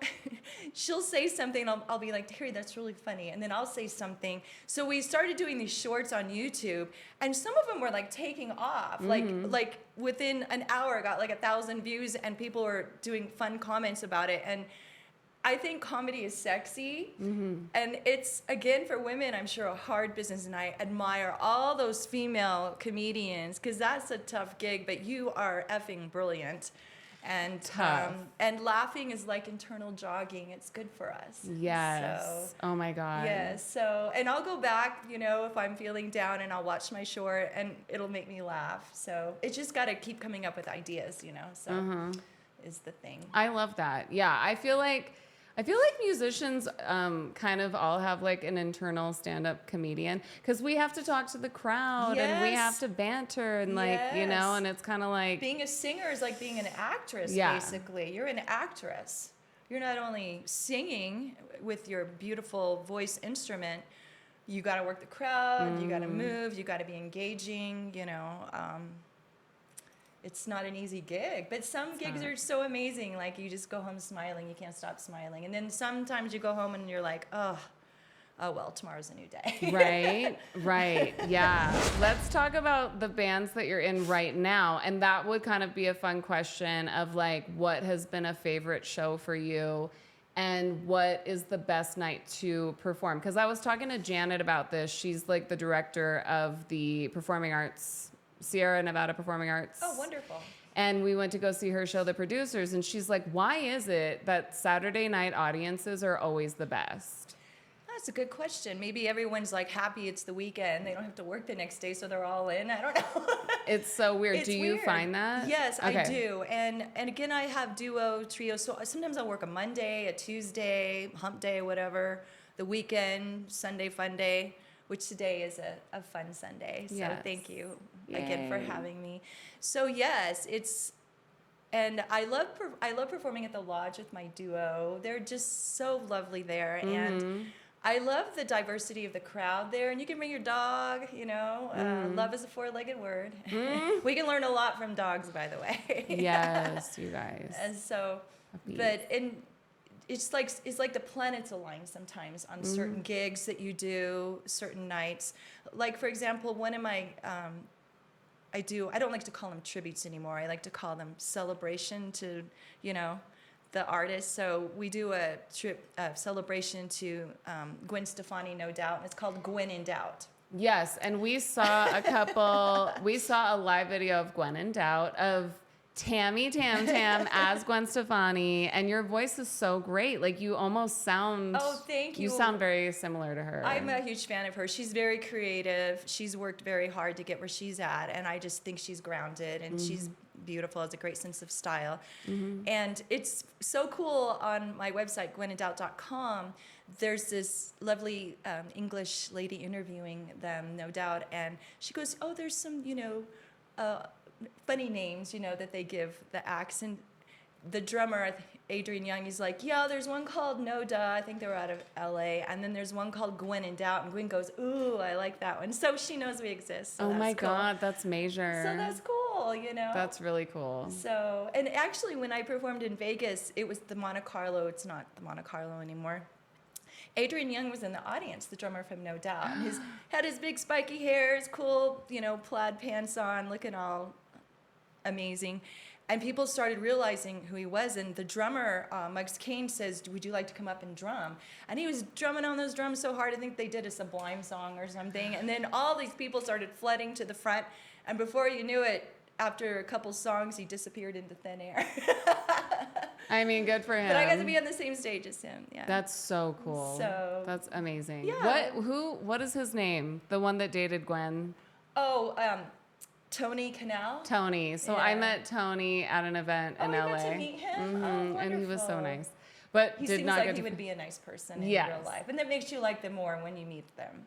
Speaker 2: she'll say something, I'll be like, Terry, that's really funny. And then I'll say something. So we started doing these shorts on YouTube, and some of them were like taking off. Like within an hour, got like 1,000 views, and people were doing fun comments about it. And I think comedy is sexy, and it's, again, for women, I'm sure, a hard business, and I admire all those female comedians, because that's a tough gig, but you are effing brilliant. And
Speaker 1: Tough.
Speaker 2: And laughing is like internal jogging. It's good for us.
Speaker 1: Yes.
Speaker 2: So,
Speaker 1: Oh my God.
Speaker 2: yes. So, and I'll go back, if I'm feeling down, and I'll watch my short, and it'll make me laugh. So it's just got to keep coming up with ideas, So is the thing.
Speaker 1: I love that. Yeah, I feel like musicians kind of all have like an internal stand-up comedian, because we have to talk to the crowd and we have
Speaker 2: Yes.
Speaker 1: to banter and like,
Speaker 2: Yes.
Speaker 1: and it's kind of like,
Speaker 2: Being a singer is like being an actress,
Speaker 1: Yeah.
Speaker 2: basically. You're an actress. You're not only singing with your beautiful voice instrument, you got to work the crowd, you got to move, you got to be engaging, It's not an easy gig, but some gigs are so amazing. Like, you just go home smiling, you can't stop smiling. And then sometimes you go home and you're like, oh well, tomorrow's a new day.
Speaker 1: right, yeah. Let's talk about the bands that you're in right now, and that would kind of be a fun question of like, what has been a favorite show for you, and what is the best night to perform? Because I was talking to Janet about this. She's like the director of the Performing Arts, Sierra Nevada Performing Arts.
Speaker 2: Oh, wonderful.
Speaker 1: And we went to go see her show, The Producers, and she's like, why is it that Saturday night audiences are always the best?
Speaker 2: That's a good question. Maybe everyone's like happy it's the weekend. They don't have to work the next day, so they're all in. I don't know.
Speaker 1: It's so weird.
Speaker 2: It's
Speaker 1: Do you
Speaker 2: weird.
Speaker 1: find that?
Speaker 2: Yes,
Speaker 1: Okay.
Speaker 2: I do. And again, I have duo, trio. So sometimes I'll work a Monday, a Tuesday, hump day, whatever. The weekend, Sunday fun day, which today is a fun Sunday. So
Speaker 1: Yes.
Speaker 2: thank you again for
Speaker 1: Yay.
Speaker 2: having me. So yes, and I love performing at the Lodge with my duo. They're just so lovely there, and I love the diversity of the crowd there. And you can bring your dog. Love is a four-legged word. We can learn a lot from dogs, by the way.
Speaker 1: Yes, you guys.
Speaker 2: And so, it's like the planets align sometimes on certain gigs that you do, certain nights. Like, for example, one of my I don't like to call them tributes anymore. I like to call them celebration to, the artist. So we do a celebration to Gwen Stefani, No Doubt, and it's called Gwen in Doubt.
Speaker 1: Yes, and we saw a live video of Gwen in Doubt of Tammy Tam Tam as Gwen Stefani, and your voice is so great. Like you almost sound.
Speaker 2: Oh, thank you.
Speaker 1: You sound very similar to her.
Speaker 2: I'm a huge fan of her. She's very creative. She's worked very hard to get where she's at, and I just think she's grounded and she's beautiful. Has a great sense of style, and it's so cool. On my website, gwenandoubt.com, there's this lovely English lady interviewing them, no doubt, and she goes, "Oh, there's some, funny names, that they give the acts." And the drummer, Adrian Young, he's like, "Yeah, there's one called No Duh." I think they were out of LA. And then there's one called Gwen in Doubt. And Gwen goes, "Ooh, I like that one." So she knows we exist. So
Speaker 1: oh my
Speaker 2: cool.
Speaker 1: God, that's major.
Speaker 2: So that's cool,
Speaker 1: That's really cool.
Speaker 2: So, and actually when I performed in Vegas, it was the Monte Carlo. It's not the Monte Carlo anymore. Adrian Young was in the audience, the drummer from No Doubt. And had his big spiky hair, his cool, plaid pants on, looking all amazing. And people started realizing who he was. And the drummer, Muggs Kane, says, "Would you like to come up and drum?" And he was drumming on those drums so hard, I think they did a Sublime song or something. And then all these people started flooding to the front. And before you knew it, after a couple songs, he disappeared into thin air.
Speaker 1: I mean, good for him.
Speaker 2: But I got to be on the same stage as him. Yeah.
Speaker 1: That's so cool.
Speaker 2: So
Speaker 1: that's amazing.
Speaker 2: Yeah.
Speaker 1: What is his name? The one that dated Gwen?
Speaker 2: Oh, Tony Canal.
Speaker 1: Tony. So
Speaker 2: Yeah.
Speaker 1: I met Tony at an event in LA.
Speaker 2: Oh, you got to meet him? Oh,
Speaker 1: and he was so
Speaker 2: wonderful.
Speaker 1: nice. But
Speaker 2: He
Speaker 1: did
Speaker 2: seems
Speaker 1: not
Speaker 2: like
Speaker 1: get
Speaker 2: he
Speaker 1: to
Speaker 2: would be a nice person in
Speaker 1: Yes.
Speaker 2: real life. And that makes you like them more when you meet them.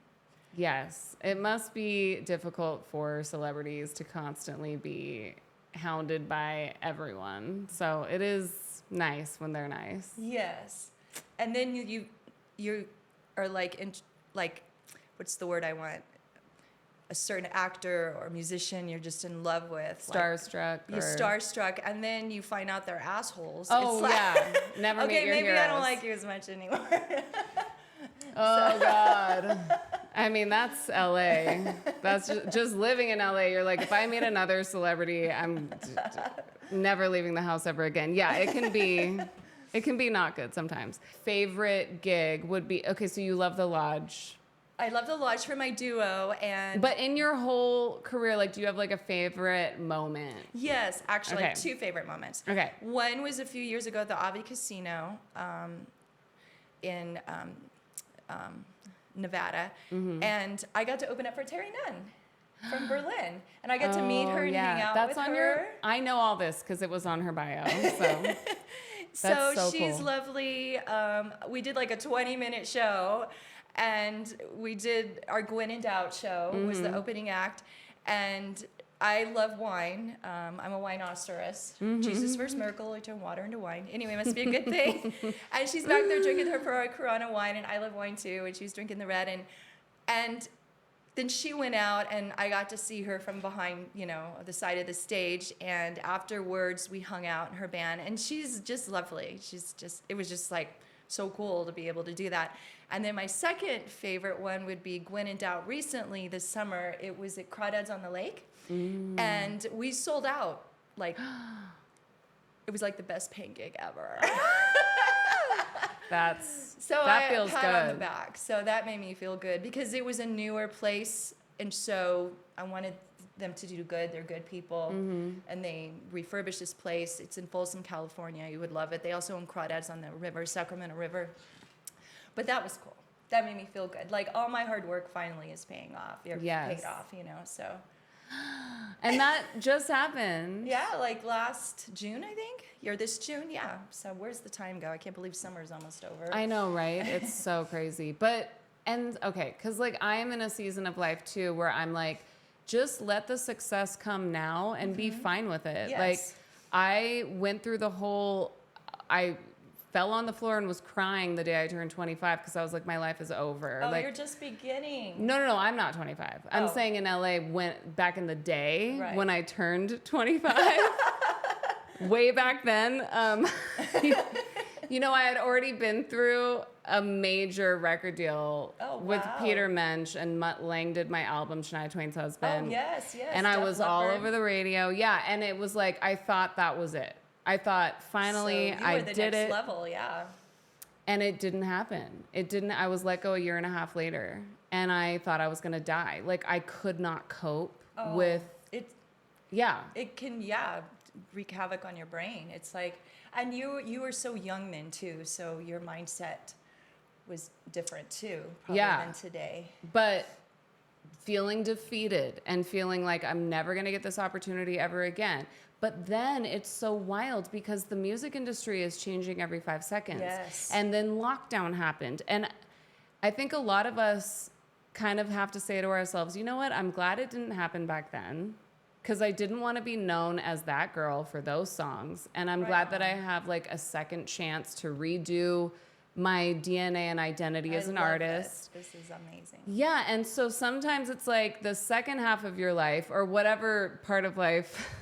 Speaker 1: Yes. It must be difficult for celebrities to constantly be hounded by everyone. So it is nice when they're nice.
Speaker 2: Yes. And then you are like what's the word I want? A certain actor or musician you're just in love with.
Speaker 1: Starstruck.
Speaker 2: You're starstruck, and then you find out they're assholes.
Speaker 1: Oh,
Speaker 2: It's like,
Speaker 1: yeah. Never meet
Speaker 2: okay,
Speaker 1: your
Speaker 2: maybe
Speaker 1: heroes.
Speaker 2: I don't like you as much anymore.
Speaker 1: Oh, God. I mean, that's LA. That's just living in LA. You're like, if I meet another celebrity, I'm never leaving the house ever again. Yeah, it can be not good sometimes. Favorite gig would be, okay, so you love the Lodge.
Speaker 2: I love the Lodge for my duo,
Speaker 1: But in your whole career, like, do you have like a favorite moment?
Speaker 2: yes, actually,
Speaker 1: Okay.
Speaker 2: 2 favorite moments.
Speaker 1: Okay.
Speaker 2: One was a few years ago at the Avi Casino in Nevada, and I got to open up for Terry Nunn from Berlin, and I got to meet her and hang out
Speaker 1: That's
Speaker 2: with
Speaker 1: on
Speaker 2: her.
Speaker 1: I know all this because it was on her bio. So That's so
Speaker 2: she's
Speaker 1: cool.
Speaker 2: lovely. We did like a 20-minute show, and we did our Gwen in Doubt show was the opening act, and I love wine. I'm a wineosteress. Jesus' first miracle, he turned water into wine. Anyway, it must be a good thing. And she's back there drinking her Corona wine, and I love wine too, and she's drinking the red. And then she went out, and I got to see her from behind, the side of the stage. And afterwards, we hung out in her band, and she's just lovely. It was just like so cool to be able to do that. And then my second favorite one would be Gwen in Doubt. Recently, this summer, it was at Crawdads on the Lake. And we sold out. Like, it was like the best paying gig ever.
Speaker 1: that feels
Speaker 2: pat
Speaker 1: good.
Speaker 2: on the back. So that made me feel good because it was a newer place, and so I wanted them to do good. They're good people, and they refurbished this place. It's in Folsom, California. You would love it. They also own Crawdads on the river, Sacramento River. But that was cool. That made me feel good. Like all my hard work finally is paying off.
Speaker 1: Yes.
Speaker 2: Paid off, so.
Speaker 1: And that just happened.
Speaker 2: Yeah, like last June, I think. This June, yeah. So where's the time go? I can't believe summer's almost over.
Speaker 1: I know, right? It's so crazy. Okay, because like I'm in a season of life too where I'm like, just let the success come now and be fine with it.
Speaker 2: Yes.
Speaker 1: Like I went through I fell on the floor and was crying the day I turned 25 because I was like, my life is over.
Speaker 2: Oh,
Speaker 1: like,
Speaker 2: you're just beginning.
Speaker 1: No, I'm not 25. I'm saying in LA back in the day when I turned 25, way back then, I had already been through a major record deal with Peter Mensch, and Mutt Lange did my album, Shania Twain's Husband.
Speaker 2: Oh, yes.
Speaker 1: And I
Speaker 2: Def
Speaker 1: was all
Speaker 2: Leppard.
Speaker 1: over the radio. Yeah, and it was like, I thought that was it. I thought finally
Speaker 2: so you
Speaker 1: I
Speaker 2: were the
Speaker 1: did
Speaker 2: next
Speaker 1: it.
Speaker 2: level, yeah.
Speaker 1: And it didn't happen. I was let go a year and a half later, and I thought I was going to die. Like I could not cope with
Speaker 2: It
Speaker 1: yeah.
Speaker 2: It can, wreak havoc on your brain. It's like, and you were so young then too, so your mindset was different too, probably than today.
Speaker 1: But feeling defeated and feeling like I'm never going to get this opportunity ever again. But then it's so wild because the music industry is changing every 5 seconds.
Speaker 2: Yes.
Speaker 1: And then lockdown happened. And I think a lot of us kind of have to say to ourselves, you know what? I'm glad it didn't happen back then because I didn't want to be known as that girl for those songs. And I'm glad that I have like a second chance to redo my DNA and identity as an artist.
Speaker 2: This is amazing.
Speaker 1: Yeah, and so sometimes it's like the second half of your life or whatever part of life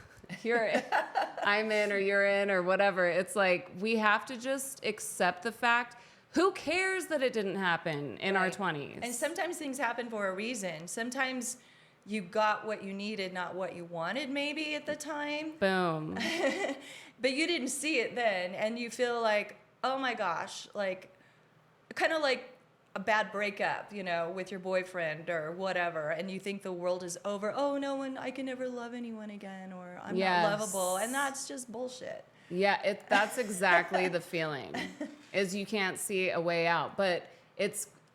Speaker 1: I'm in or you're in or whatever. It's like we have to just accept the fact. Who cares that it didn't happen in our 20s?
Speaker 2: And sometimes things happen for a reason. Sometimes you got what you needed, not what you wanted maybe at the time.
Speaker 1: Boom.
Speaker 2: But you didn't see it then, and you feel like, oh my gosh, like kind of like a bad breakup, you know, with your boyfriend or whatever, and you think the world is over. Oh, I can never love anyone again, or I'm not lovable, and that's just bullshit.
Speaker 1: Yeah, that's exactly the feeling, is you can't see a way out. But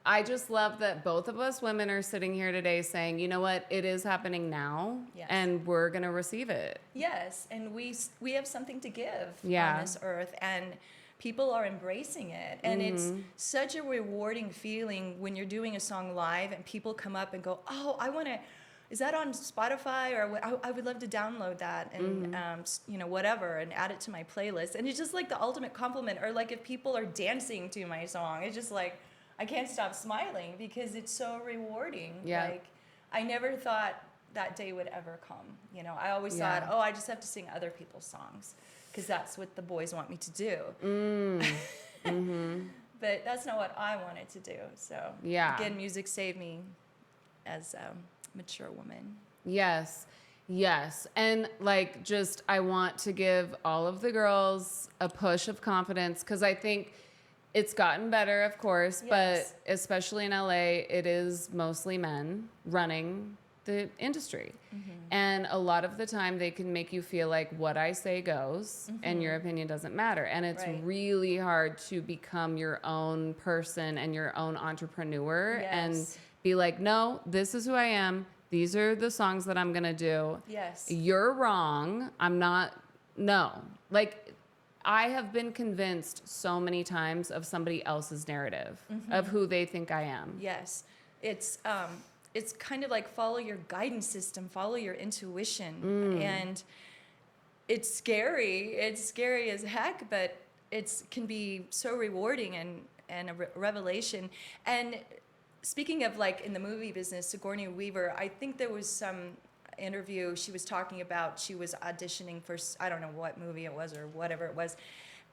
Speaker 1: I just love that both of us women are sitting here today saying, you know what, it is happening now, and we're going to receive it.
Speaker 2: Yes, and we have something to give
Speaker 1: on
Speaker 2: this earth, and people are embracing it. And it's such a rewarding feeling when you're doing a song live and people come up and go, oh, is that on Spotify? Or I would love to download that and, you know, whatever, and add it to my playlist. And it's just like the ultimate compliment. Or like if people are dancing to my song, it's just like, I can't stop smiling because it's so rewarding.
Speaker 1: Yeah.
Speaker 2: Like, I never thought that day would ever come. You know, I always thought, I just have to sing other people's songs because that's what the boys want me to do. But that's not what I wanted to do. So again, music saved me as a mature woman.
Speaker 1: Yes. And like, I want to give all of the girls a push of confidence because I think it's gotten better, of course, but especially in LA, it is mostly men running the industry. And a lot of the time they can make you feel like what I say goes and your opinion doesn't matter. And it's really hard to become your own person and your own entrepreneur and be like, no, this is who I am. These are the songs that I'm going to do.
Speaker 2: Yes.
Speaker 1: You're wrong. I'm not. No. Like, I have been convinced so many times of somebody else's narrative of who they think I am.
Speaker 2: Yes. It's kind of like follow your guidance system, follow your intuition. And it's scary. It's scary as heck, but it can be so rewarding and a revelation. And speaking of like in the movie business, Sigourney Weaver, I think there was some interview she was talking about, she was auditioning for, I don't know what movie it was or whatever it was.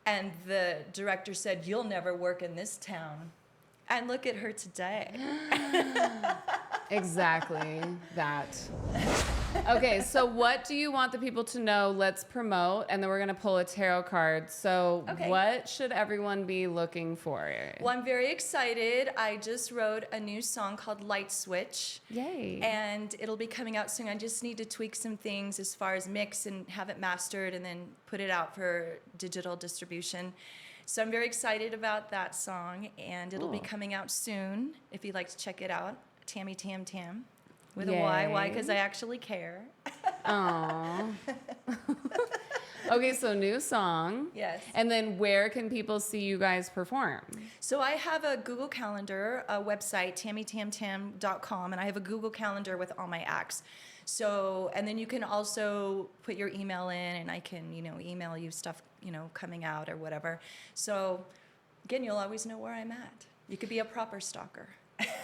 Speaker 2: And the director said, you'll never work in this town. And look at her today.
Speaker 1: Exactly that. Okay, so what do you want the people to know? Let's promote, and then we're going to pull a tarot card. So what should everyone be looking for?
Speaker 2: Well, I'm very excited. I just wrote a new song called Light Switch.
Speaker 1: Yay.
Speaker 2: And it'll be coming out soon. I just need to tweak some things as far as mix and have it mastered and then put it out for digital distribution. So I'm very excited about that song, and it'll be coming out soon. If you'd like to check it out, Tammy Tam Tam with a Y. Why? Because I actually care.
Speaker 1: Aww. Okay, so new song.
Speaker 2: Yes.
Speaker 1: And then where can people see you guys perform?
Speaker 2: So I have a Google Calendar, a website, tammytamtam.com, and I have a Google Calendar with all my acts. So, and then you can also put your email in, and I can, email you stuff, coming out or whatever. So, again, you'll always know where I'm at. You could be a proper stalker.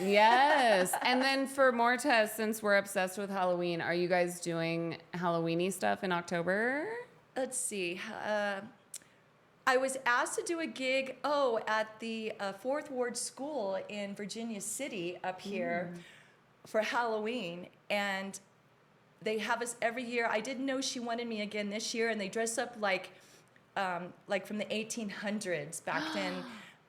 Speaker 1: Yes. And then for MORTEZ, since we're obsessed with Halloween, are you guys doing Halloween-y stuff in October?
Speaker 2: Let's see. I was asked to do a gig, at the 4th Ward School in Virginia City up here for Halloween. And they have us every year. I didn't know she wanted me again this year, and they dress up like from the 1800s back then.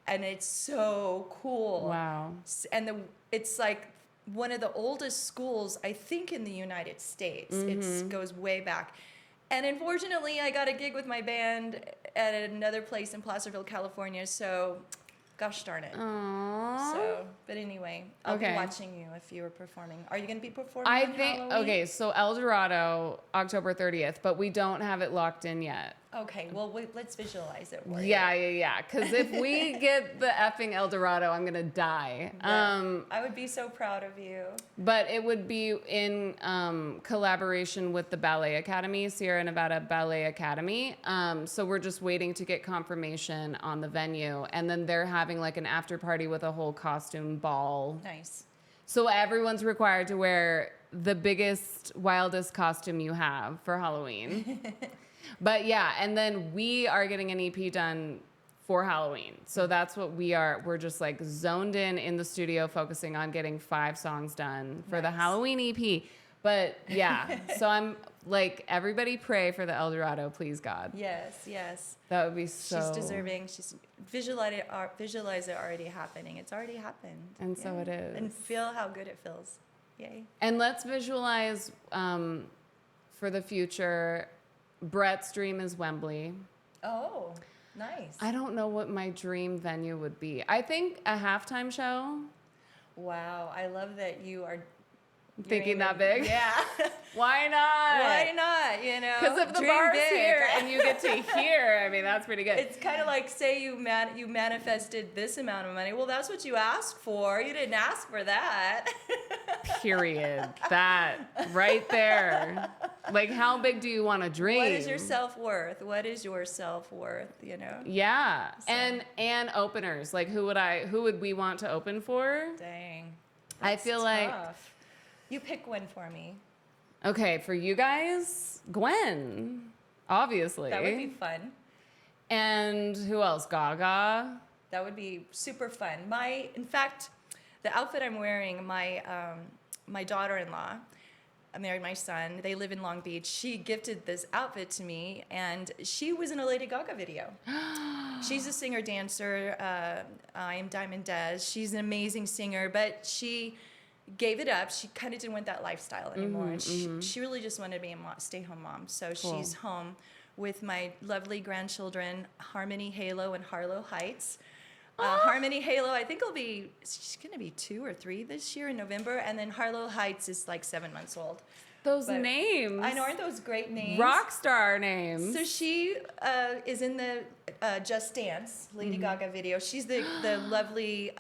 Speaker 2: And it's so cool.
Speaker 1: Wow.
Speaker 2: And it's like one of the oldest schools, I think, in the United States. It goes way back. And unfortunately, I got a gig with my band at another place in Placerville, California. So, gosh darn it.
Speaker 1: Aww.
Speaker 2: So, but anyway, I'll be
Speaker 1: Okay.
Speaker 2: watching you if you were performing. Are you going to be performing
Speaker 1: I
Speaker 2: on
Speaker 1: think,
Speaker 2: Halloween?
Speaker 1: okay, so El Dorado, October 30th, but we don't have it locked in yet.
Speaker 2: Okay, well, let's visualize it.
Speaker 1: Yeah. Because if we get the effing El Dorado, I'm going to die.
Speaker 2: I would be so proud of you.
Speaker 1: But it would be in collaboration with the Ballet Academy, Sierra Nevada Ballet Academy. So we're just waiting to get confirmation on the venue. And then they're having like an after party with a whole costume ball.
Speaker 2: Nice.
Speaker 1: So everyone's required to wear the biggest, wildest costume you have for Halloween. But yeah, and then we are getting an EP done for Halloween. So that's what we are. We're just like zoned in the studio, focusing on getting 5 songs done for the Halloween EP. But yeah, so I'm like, everybody pray for the El Dorado, please God.
Speaker 2: Yes.
Speaker 1: That would be so.
Speaker 2: She's deserving. She's visualize it already happening. It's already happened.
Speaker 1: And so it is.
Speaker 2: And feel how good it feels. Yay.
Speaker 1: And let's visualize for the future. Brett's dream is Wembley.
Speaker 2: Oh, nice.
Speaker 1: I don't know what my dream venue would be. I think a halftime show.
Speaker 2: Wow, I love that you are
Speaker 1: Thinking that big?
Speaker 2: Yeah.
Speaker 1: Why not?
Speaker 2: Why not? You know,
Speaker 1: Because if the
Speaker 2: dream
Speaker 1: bar's
Speaker 2: big.
Speaker 1: here and you get to hear, I mean, that's pretty good.
Speaker 2: It's kind of like, say you manifested this amount of money. Well, that's what you asked for. You didn't ask for that.
Speaker 1: Period. That right there. Like, how big do you want to dream?
Speaker 2: What is your self-worth? What is your self-worth, you know?
Speaker 1: Yeah.
Speaker 2: So.
Speaker 1: And openers. Like, who would we want to open for?
Speaker 2: Dang.
Speaker 1: I
Speaker 2: That's
Speaker 1: feel like
Speaker 2: tough. You pick one for me.
Speaker 1: okay, for you guys, Gwen, obviously.
Speaker 2: That would be fun.
Speaker 1: And who else? Gaga.
Speaker 2: That would be super fun. In fact, the outfit I'm wearing, my daughter-in-law, I married my son. They live in Long Beach. She gifted this outfit to me, and she was in a Lady Gaga video. She's a singer-dancer. I am Diamond Des. She's an amazing singer, but she gave it up. She kind of didn't want that lifestyle anymore, and she really just wanted to be a stay-home mom. So
Speaker 1: Cool.
Speaker 2: she's home with my lovely grandchildren, Harmony Halo and Harlow Heights. Harmony Halo, I think she's going to be 2 or 3 this year in November, and then Harlow Heights is like 7 months old.
Speaker 1: Those
Speaker 2: But
Speaker 1: names.
Speaker 2: I know, aren't those great names?
Speaker 1: Rock star names.
Speaker 2: So she is in the Just Dance Lady Gaga video. She's the lovely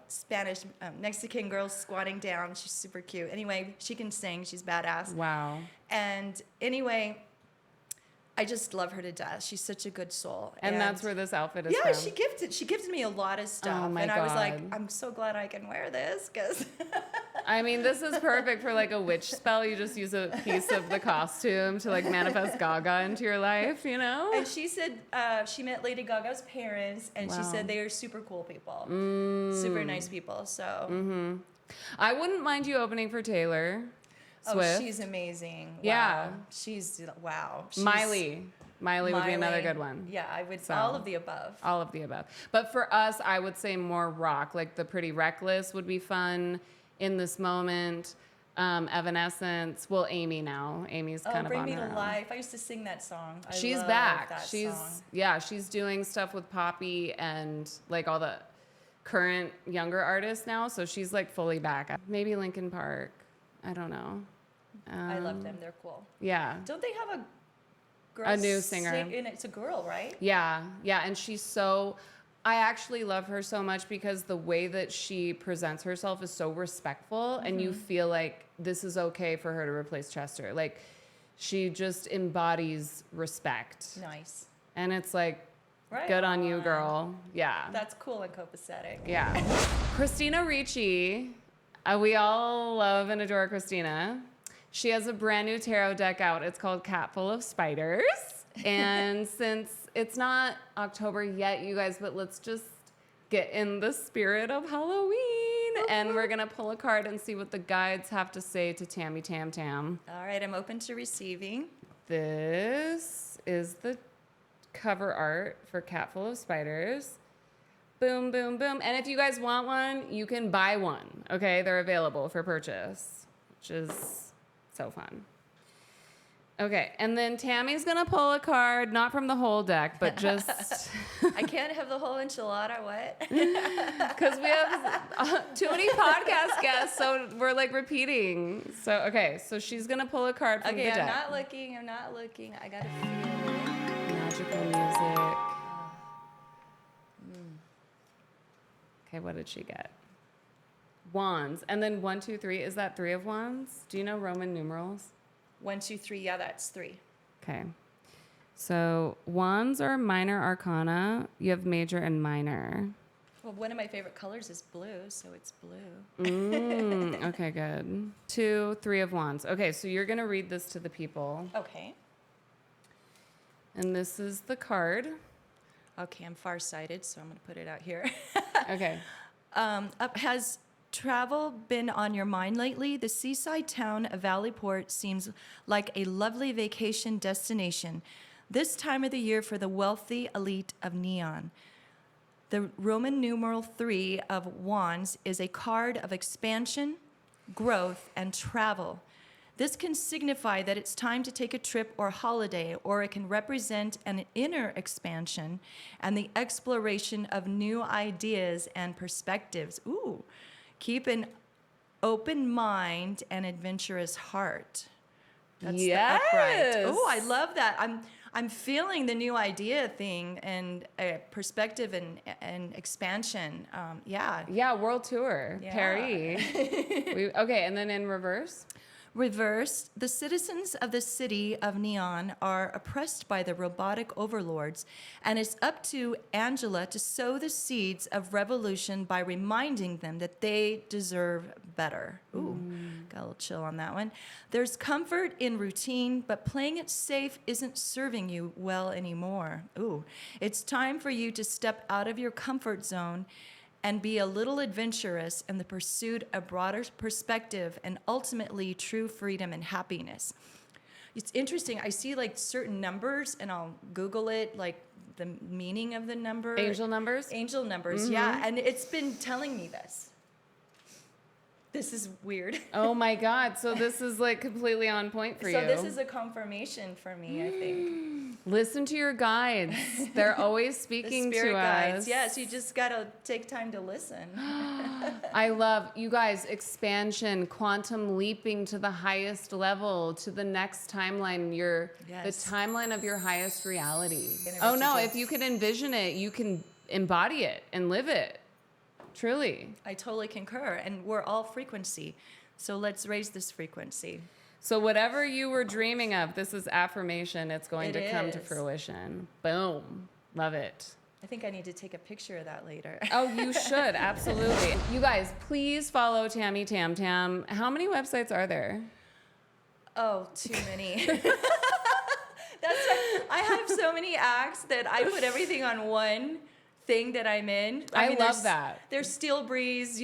Speaker 2: Spanish Mexican girl squatting down. She's super cute. Anyway, she can sing. She's badass.
Speaker 1: Wow.
Speaker 2: And anyway, I just love her to death. She's such a good soul.
Speaker 1: And that's where this outfit is
Speaker 2: yeah,
Speaker 1: from.
Speaker 2: she gifted me a lot of stuff.
Speaker 1: Oh my
Speaker 2: and I was like,
Speaker 1: God.
Speaker 2: I'm so glad I can wear this because
Speaker 1: I mean, this is perfect for like a witch spell. You just use a piece of the costume to like manifest Gaga into your life, you know?
Speaker 2: And she said she met Lady Gaga's parents, and she
Speaker 1: Wow.
Speaker 2: said they are super cool people, super nice people. So,
Speaker 1: I wouldn't mind you opening for Taylor Swift.
Speaker 2: oh, she's amazing.
Speaker 1: Yeah.
Speaker 2: Wow. She's.
Speaker 1: Miley would be another good one.
Speaker 2: Yeah, I would.
Speaker 1: So.
Speaker 2: All of the above.
Speaker 1: All of the above. But for us, I would say more rock. Like the Pretty Reckless would be fun in this moment. Evanescence. Well, Amy now. Amy's kind of
Speaker 2: Bring
Speaker 1: on
Speaker 2: Me
Speaker 1: her
Speaker 2: to
Speaker 1: own.
Speaker 2: Life. I used to sing that song.
Speaker 1: She's
Speaker 2: love
Speaker 1: back.
Speaker 2: That
Speaker 1: She's
Speaker 2: song.
Speaker 1: she's doing stuff with Poppy and like all the current younger artists now. So she's like fully back. Maybe Linkin Park. I don't know.
Speaker 2: I love them. They're cool.
Speaker 1: Yeah.
Speaker 2: Don't they have a girl?
Speaker 1: A new singer.
Speaker 2: And it's a girl, right?
Speaker 1: Yeah. And I actually love her so much because the way that she presents herself is so respectful, and you feel like this is okay for her to replace Chester. Like, she just embodies respect.
Speaker 2: Nice.
Speaker 1: And it's like,
Speaker 2: Right
Speaker 1: good on you, girl. Yeah.
Speaker 2: That's cool and copacetic.
Speaker 1: Yeah. Christina Ricci. We all love and adore Christina. She has a brand new tarot deck out. It's called Cat Full of Spiders. And since it's not October yet, you guys, but let's just get in the spirit of Halloween. And we're going to pull a card and see what the guides have to say to Tammy Tam Tam.
Speaker 2: All right, I'm open to receiving.
Speaker 1: This is the cover art for Cat Full of Spiders. Boom, boom, boom. And if you guys want one, you can buy one. Okay, they're available for purchase, which is so fun. Okay, and then Tammy's gonna pull a card, not from the whole deck, but just
Speaker 2: I can't have the whole enchilada. What?
Speaker 1: because we have too many podcast guests, so we're like repeating. So okay, so she's gonna pull a card from the deck.
Speaker 2: I'm not looking. I gotta feel it.
Speaker 1: Magical music. Okay, what did she get? Wands, and then 1, 2, 3. Is that 3 of Wands? Do you know Roman numerals?
Speaker 2: 1, 2, 3. Yeah, that's 3.
Speaker 1: Okay. So wands are minor arcana. You have major and minor.
Speaker 2: Well, one of my favorite colors is blue, so it's blue.
Speaker 1: Okay, good. 2, 3 of wands. Okay, so you're going to read this to the people.
Speaker 2: Okay.
Speaker 1: And this is the card.
Speaker 2: Okay, I'm farsighted, so I'm going to put it out here.
Speaker 1: Okay.
Speaker 2: Has travel been on your mind lately? The seaside town of Valleyport seems like a lovely vacation destination this time of the year for the wealthy elite of Neon. The Roman numeral 3 of Wands is a card of expansion, growth, and travel. This can signify that it's time to take a trip or holiday, or it can represent an inner expansion and the exploration of new ideas and perspectives. Ooh. Keep an open mind and adventurous heart. That's the upright. Oh, I love that. I'm feeling the new idea thing and perspective and expansion. Yeah.
Speaker 1: Yeah, world tour.
Speaker 2: Yeah.
Speaker 1: Perry. Okay, and then in reverse?
Speaker 2: Reversed, the citizens of the city of Neon are oppressed by the robotic overlords, and it's up to Angela to sow the seeds of revolution by reminding them that they deserve better. Ooh, got a little chill on that one. There's comfort in routine, but playing it safe isn't serving you well anymore. Ooh, it's time for you to step out of your comfort zone and be a little adventurous in the pursuit of broader perspective and ultimately true freedom and happiness. It's interesting. I see like certain numbers, and I'll Google it, like the meaning of the number.
Speaker 1: Angel numbers?
Speaker 2: Angel numbers, yeah. And it's been telling me this. This is weird.
Speaker 1: Oh my God. So this is like completely on point for you.
Speaker 2: So this is a confirmation for me, I think.
Speaker 1: Listen to your guides. They're always
Speaker 2: The
Speaker 1: speaking
Speaker 2: spirit
Speaker 1: to
Speaker 2: guides.
Speaker 1: us.
Speaker 2: Yes, you just got to take time to listen.
Speaker 1: I love you guys, expansion, quantum leaping to the highest level, to the next timeline,
Speaker 2: Yes.
Speaker 1: the timeline of your highest reality.
Speaker 2: Universe
Speaker 1: Oh no,
Speaker 2: is
Speaker 1: if you can envision it, you can embody it and live it. Truly.
Speaker 2: I totally concur. And we're all frequency. So let's raise this frequency.
Speaker 1: So whatever you were dreaming of, this is affirmation. It's going to come to
Speaker 2: is.
Speaker 1: fruition. Boom. Love it.
Speaker 2: I think I need to take a picture of that later.
Speaker 1: Oh, you should. Absolutely. You guys, please follow Tammy Tam Tam. How many websites are there?
Speaker 2: Oh, too many. That's why I have so many acts that I put everything on one thing that I'm in.
Speaker 1: I love that.
Speaker 2: There's steelbreeze,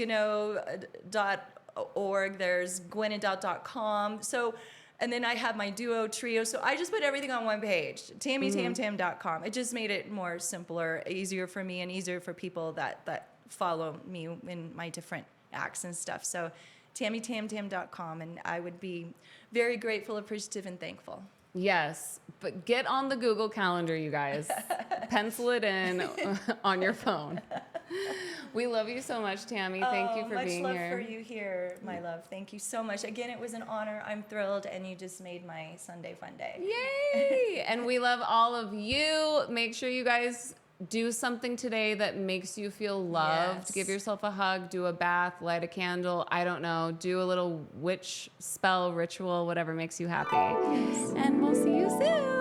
Speaker 2: .org. There's gwynedot.com. So, and then I have my duo trio. So I just put everything on one page, tammytamtam.com. It just made it more simpler, easier for me, and easier for people that follow me in my different acts and stuff. So tammytamtam.com, and I would be very grateful, appreciative, and thankful.
Speaker 1: Yes, but get on the Google Calendar, you guys. Pencil it in on your phone. We love you so much, Tammy. Thank you for being
Speaker 2: here. Much
Speaker 1: here.
Speaker 2: love for you here, my love. Thank you so much. Again, it was an honor. I'm thrilled, and you just made my Sunday fun day.
Speaker 1: Yay! And we love all of you. Make sure you guys do something today that makes you feel loved.
Speaker 2: Yes.
Speaker 1: Give yourself a hug, do a bath, light a candle. I don't know. Do a little witch spell ritual, whatever makes you happy.
Speaker 2: Yes.
Speaker 1: And we'll see you soon.